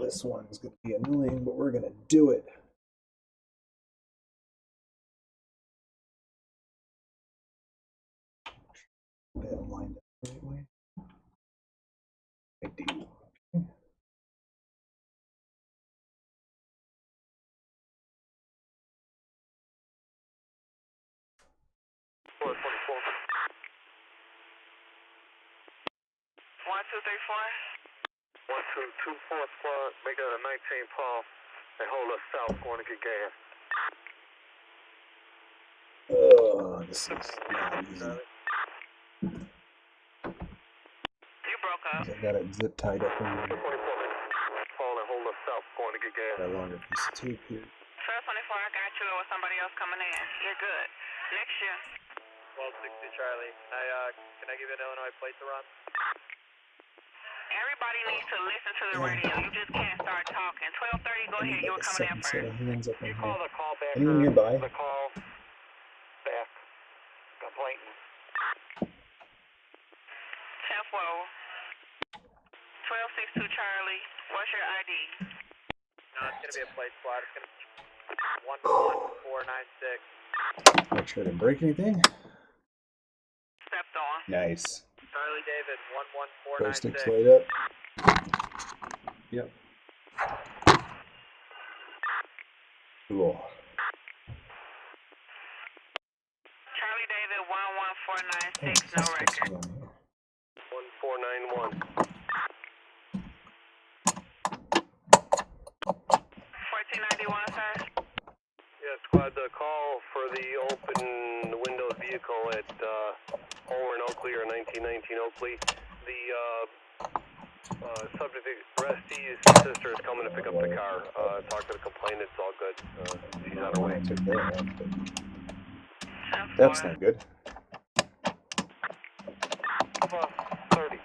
This one's going to be annoying, but we're going to do it. They have lined up the right way. I do. Floor 24. 1234. 1224 squad, make it a 19 Paul, and hold us south, going to get gas. Oh, this is not easy. You broke up. I got it zip tied up in there. 24 Paul, and hold us south, going to get gas. Got a longer piece of tape here. 1224, I got you with somebody else coming in. You're good. Next year. 1260 Charlie, can I give you an Illinois plate to run? Everybody needs to listen to the radio. You just can't start talking. 1230, go ahead. You were coming in Second set first. of hands up in You call here. the call back. Anyone nearby? The call back. Complaint. 10-4. 1262 Charlie. What's your ID? No, it's going to be a plate squad. It's going to be 11496. Make sure I didn't break anything. Stepped on. Nice. Charlie David, Bow sticks 11496. laid up. Yep. Cool. Charlie David, 11496, What's no record. going on here? 1491. 1491, sir. Yeah, squad, the call for the open windows vehicle at Homer and Oakley, or 1919 Oakley. The subject arrestee's sister is coming to pick up the car. Talk to the complainant, it's all good. She's on her way. I took that off, but that's not good. 30.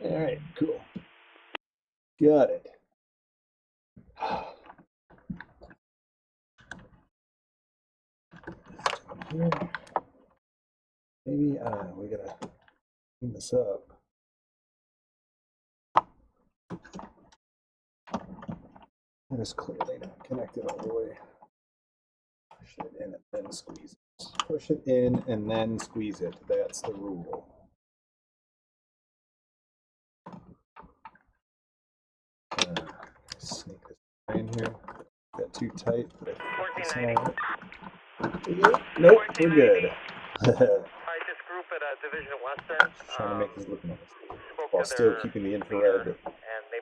Alright, cool. Got it. Here. Maybe, we gotta clean this up. That is clearly not connected all the way. Push it in and then squeeze it. Push it in and then squeeze it. That's the rule. Sneak this in here. Got too tight. Nope, we're good. Alright, this group at Division Western. Trying to make this look nice. While still keeping the infrared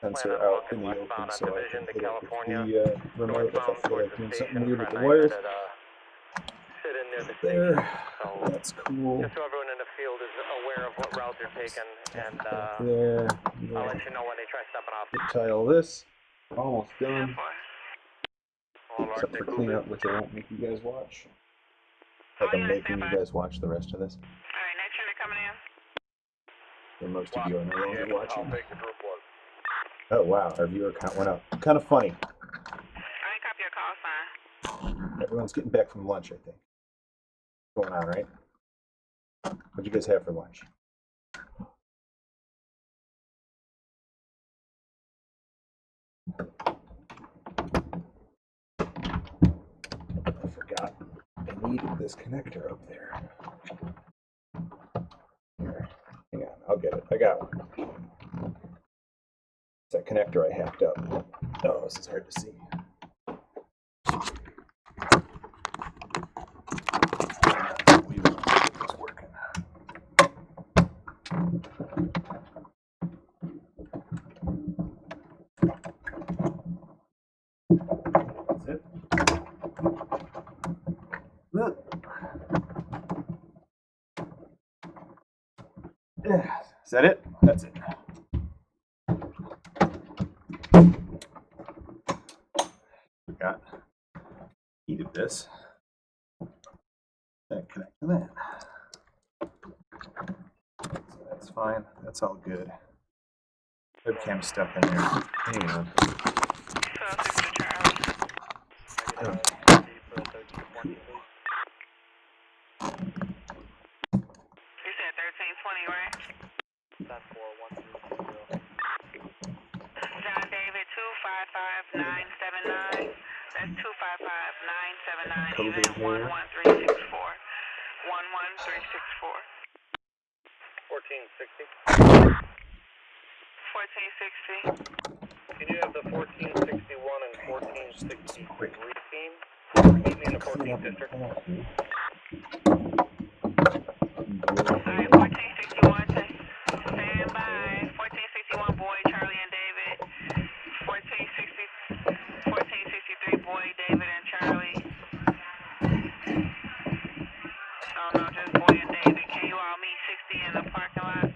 sensor out in the open so I can hit it with the remote if I feel like doing something weird with the wires. There. That's cool. Just so everyone in the field is aware of what route they're taking, and there. I'll let you know when they try stepping off. Tile this. Almost done. Except for cleanup, which I won't make you guys watch. Like I'm making you guys watch the rest of this. Alright, next unit coming in. And most of you are no longer watching. Oh wow, our viewer count went up. Kind of funny. I didn't copy your call sign. Everyone's getting back from lunch, I think. Going on, right? What'd you guys have for lunch? I forgot. I needed this connector up there. Here, hang on, I'll get it. I got one. It's that connector I hacked up. Oh, this is hard to see. That's it. Is that it? That's it. Got needed this. That connect to that. So that's fine. That's all good. Webcam stuck in there. Hang on. You said 1320, right? That's 412. John David 255979. That's 255979. Even 11364. 11364. 1460. 1460. Can you have the 1461 and 1463 team meet me in the 14th district? Alright, 1461, stand by. 1461, boy, Charlie and David. 1463, boy, David and Charlie. Oh no, just boy and David. Can you all meet 60 in the parking lot?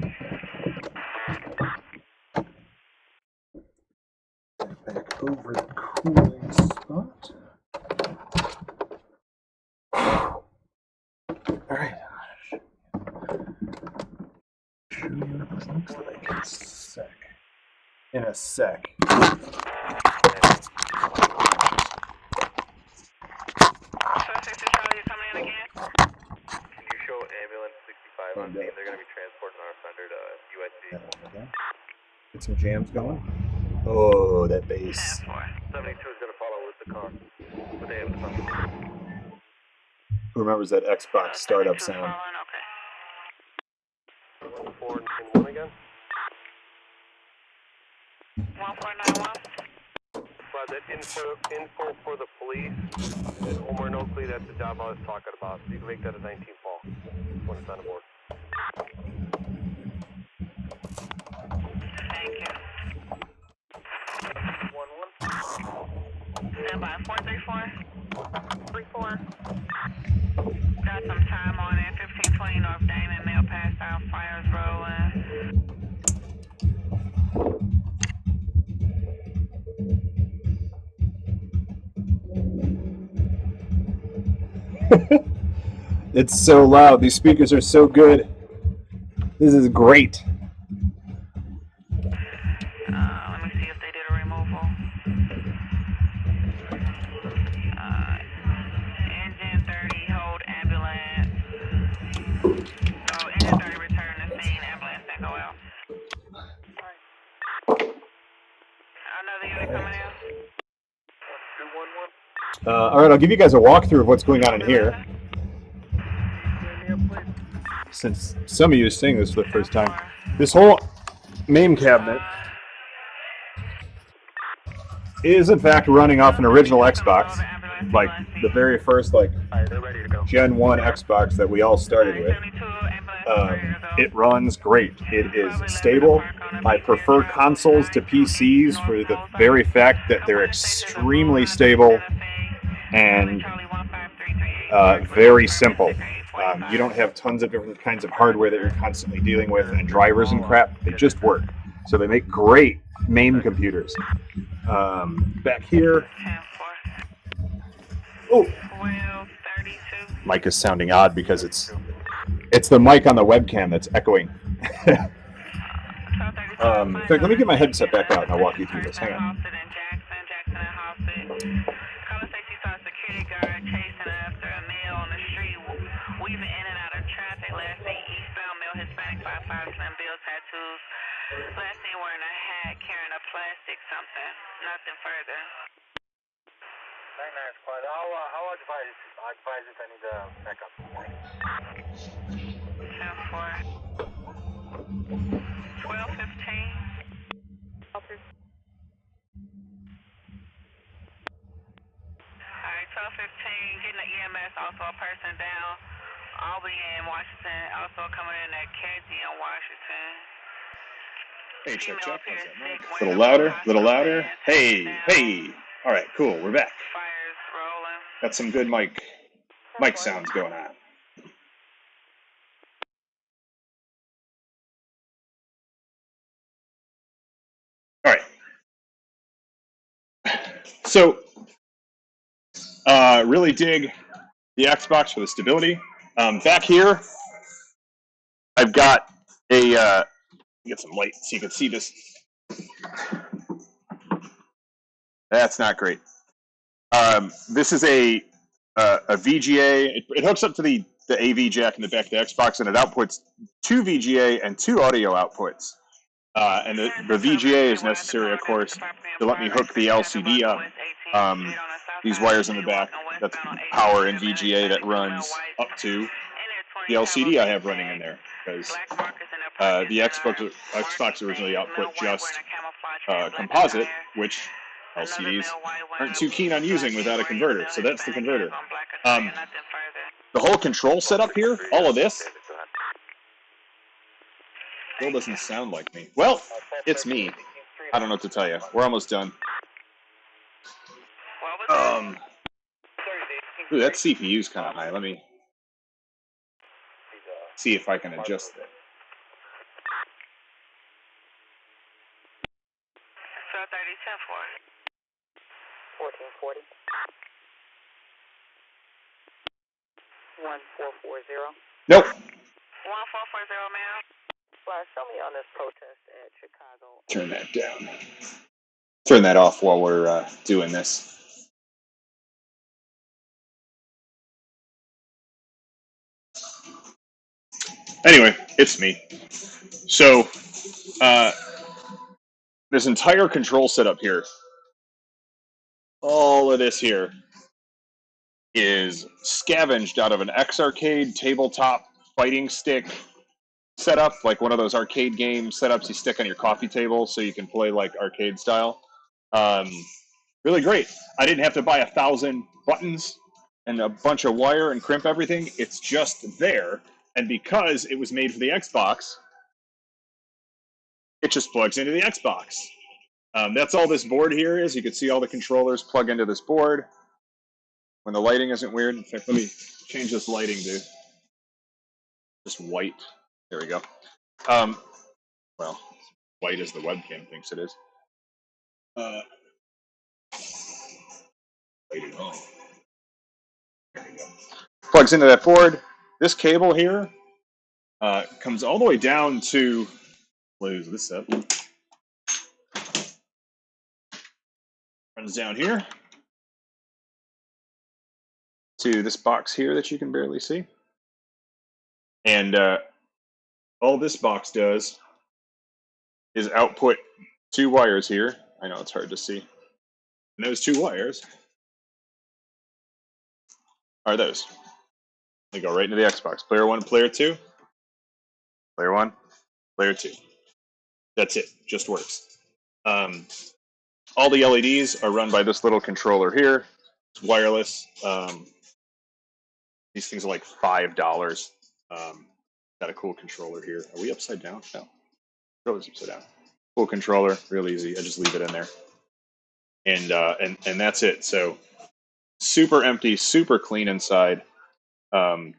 Back over the cooling spot. Alright. Show you what this looks like in a sec. In a sec. Charlie, you coming in again? Can you show ambulance 65 on scene? They're going to be transporting our offender to UIC. Get some jams going. Oh, that bass. 72 is going to follow with the car. But they have the Who remembers that Xbox startup sound? 1491 again? 1491. That info for the police at Homer and Oakley, that's the job I was talking about. So you can make that a 19 fall when it's on board. Thank you. 1-1. Stand by. 434. 34. Got some time on it. 1520 North Damon, Mill Pass South, fires rolling. It's so loud. These speakers are so good. This is great. All right, I'll give you guys a walkthrough of what's going on in here. Since some of you are seeing this for the first time, this whole MAME cabinet is in fact running off an original Xbox, like the very first Gen 1 Xbox that we all started with. It runs great. It is stable. I prefer consoles to PCs for the very fact that they're extremely stable and very simple. You don't have tons of different kinds of hardware that you're constantly dealing with and drivers and crap. They just work. So they make great MAME computers. Back here. Oh, mic is sounding odd because it's the mic on the webcam that's echoing. In fact, let me get my headset back out and I'll walk you through this. Hang on. Last seen wearing a hat, carrying a plastic something. Nothing further. Very nice, Quad. How advised if I need to back up? 10-4. 12-15. Alright, 12-15. Getting the EMS, also a person down. Albany in Washington, also coming in at Kedzie in Washington. Hey, check. How's that, Mike? A little louder. Hey. All right, cool. We're back. Fires rolling. Got some good mic sounds going on. All right. So, really dig the Xbox for the stability. Back here, I've got a. Get some light so you can see this. That's not great. This is a VGA. It hooks up to the AV jack in the back of the Xbox, and it outputs 2 VGA and 2 audio outputs. And the VGA is necessary, of course, to let me hook the LCD up. These wires in the back, that's power and VGA that runs up to the LCD I have running in there. Because the Xbox originally output just composite, which LCDs aren't too keen on using without a converter. So that's the converter. The whole control setup here, all of this, still doesn't sound like me. Well, it's me. I don't know what to tell you. We're almost done. Ooh, that CPU's kind of high. Let me see if I can adjust it. 1440. 1440. Nope. 1440, ma'am. Well, show me on this protest at Chicago. Turn that down. Turn that off while we're doing this. Anyway, it's me. So, this entire control setup here, all of this here, is scavenged out of an X-Arcade tabletop fighting stick setup, like one of those arcade game setups you stick on your coffee table so you can play like arcade style. Really great. I didn't have to buy 1,000 buttons and a bunch of wire and crimp everything. It's just there. And because it was made for the Xbox, it just plugs into the Xbox. That's all this board here is. You can see all the controllers plug into this board. When the lighting isn't weird. In fact, let me change this lighting to just white. There we go. Well, white as the webcam thinks it is. Light it on. There we go. Plugs into that board. This cable here comes all the way down to, close this up. Runs down here to this box here that you can barely see. And all this box does is output 2 wires here. I know it's hard to see. And those 2 wires are those. They go right into the Xbox. Player 1, Player 2. Player 1, Player 2. That's it. Just works. All the LEDs are run by this little controller here. It's wireless. These things are like $5. Got a cool controller here. Are we upside down? No. Controller's upside down. Cool controller, real easy. I just leave it in there. And that's it. So super empty, super clean inside. I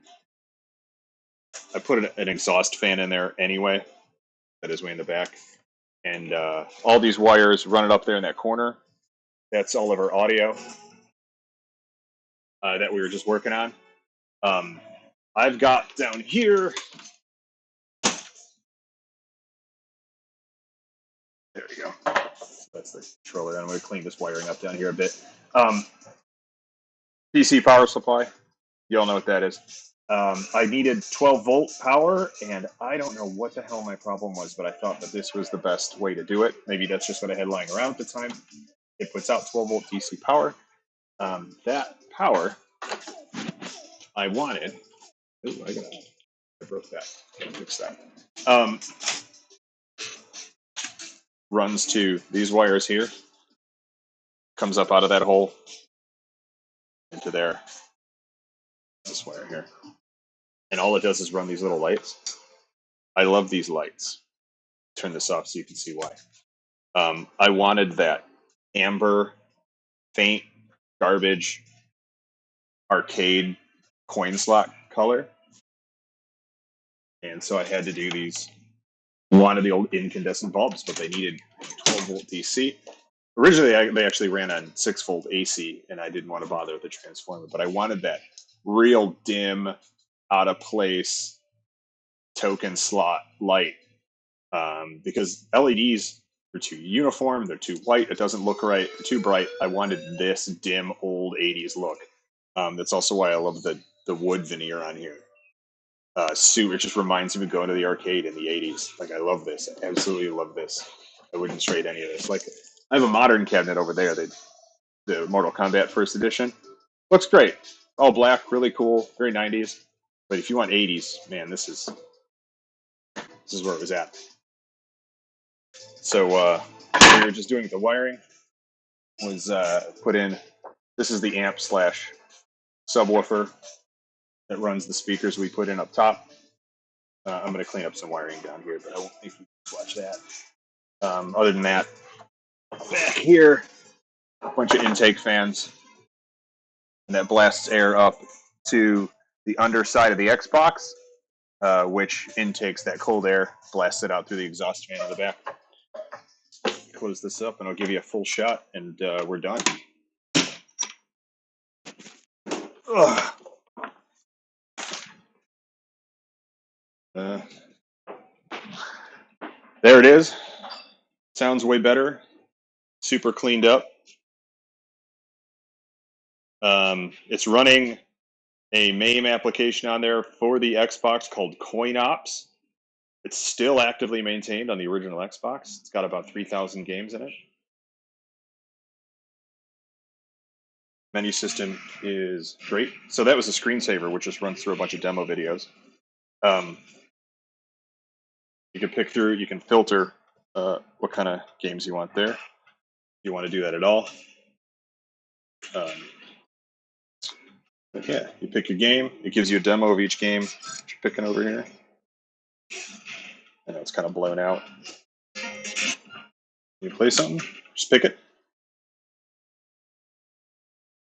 put an exhaust fan in there anyway. That is way in the back. And all these wires run it up there in that corner. That's all of our audio that we were just working on. I've got down here. There we go. That's the controller. I'm going to clean this wiring up down here a bit. DC power supply. You all know what that is. I needed 12 volt power, and I don't know what the hell my problem was, but I thought that this was the best way to do it. Maybe that's just what I had lying around at the time. It puts out 12 volt DC power. That power I wanted. Ooh, I broke that. Gotta fix that. Runs to these wires here. Comes up out of that hole into there. This wire here. And all it does is run these little lights. I love these lights. Turn this off so you can see why. I wanted that amber, faint, garbage, arcade coin slot color. And so I had to do these. Wanted the old incandescent bulbs, but they needed 12 volt DC. Originally, they actually ran on 6 volt AC, and I didn't want to bother with the transformer, but I wanted that real dim, out of place token slot light because LEDs are too uniform, they're too white, it doesn't look right, they're too bright. I wanted this dim old 80s look. That's also why I love the wood veneer on here. It just reminds me of going to the arcade in the 80s. Like, I love this. I absolutely love this. I wouldn't trade any of this. Like, I have a modern cabinet over there, the Mortal Kombat First Edition. Looks great. All black, really cool, very 90s. But if you want 80s, man, this is where it was at. So we were just doing the wiring. Was put in. This is the amp / subwoofer that runs the speakers we put in up top. I'm going to clean up some wiring down here, but I won't make you watch that. Other than that, back here, a bunch of intake fans, and that blasts air up to the underside of the Xbox, which intakes that cold air, blasts it out through the exhaust fan in the back. Close this up, and I'll give you a full shot, and we're done. Ugh. There it is. Sounds way better. Super cleaned up. It's running a MAME application on there for the Xbox called CoinOps. It's still actively maintained on the original Xbox. It's got about 3,000 games in it. Menu system is great. So that was a screensaver, which just runs through a bunch of demo videos. You can pick through, you can filter what kind of games you want there. If you want to do that at all. But yeah, you pick your game. It gives you a demo of each game that you're picking over here. I know it's kind of blown out. You play something, just pick it.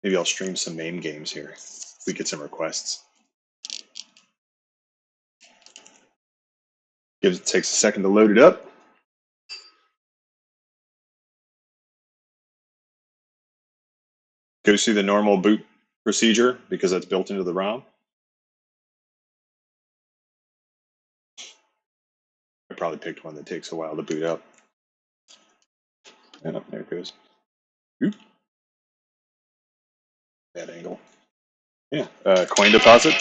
Maybe I'll stream some MAME games here if we get some requests. It takes a second to load it up. Goes through the normal boot procedure because that's built into the ROM. I probably picked one that takes a while to boot up. And up there it goes. Oop. Bad angle. Yeah, coin deposit.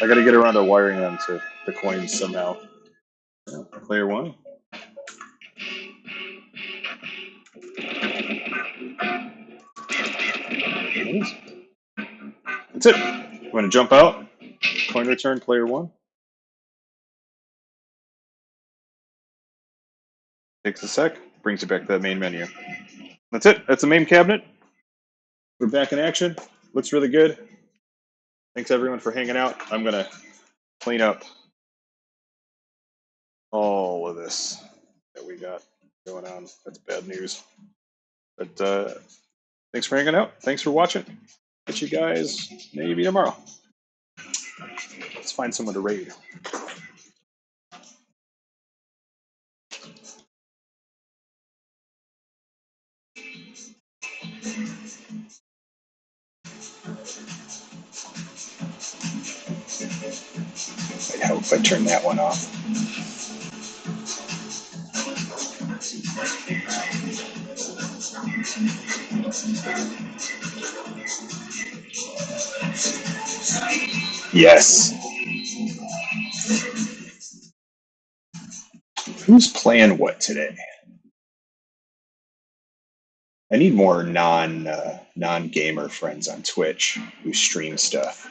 I got to get around to wiring them to the coins somehow. Player 1. It's That's it. I'm going to jump out. Coin return, player 1. Takes a sec. Brings you back to that main menu. That's it. That's the MAME cabinet. We're back in action. Looks really good. Thanks everyone for hanging out. I'm going to clean up all of this that we got going on. That's bad news. But thanks for hanging out. Thanks for watching. Catch you guys maybe tomorrow. Let's find someone to raid. I hope I turn that one off. Yes. Who's playing what today? I need more non-gamer friends on Twitch who stream stuff.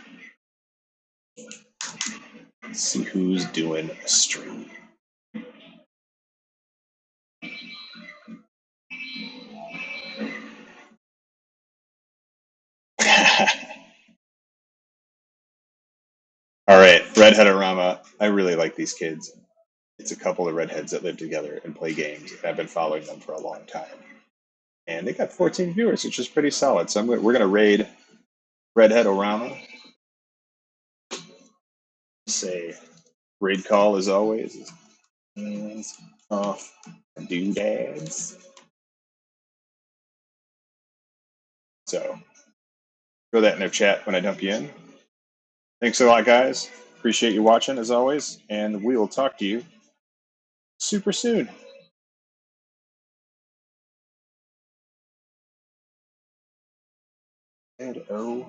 Let's see who's doing a stream. All right, Redheadorama. I really like these kids. It's a couple of redheads that live together and play games. I've been following them for a long time. And they got 14 viewers, which is pretty solid. So we're going to raid Redheadorama. Say raid call as always. Hands off doodads. So throw that in their chat when I dump you in. Thanks a lot, guys. Appreciate you watching as always. And we will talk to you super soon. Redheadorama.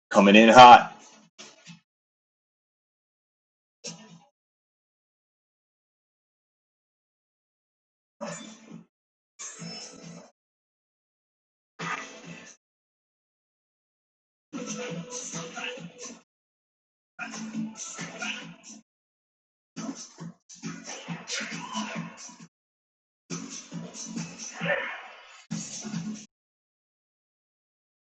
Coming in hot.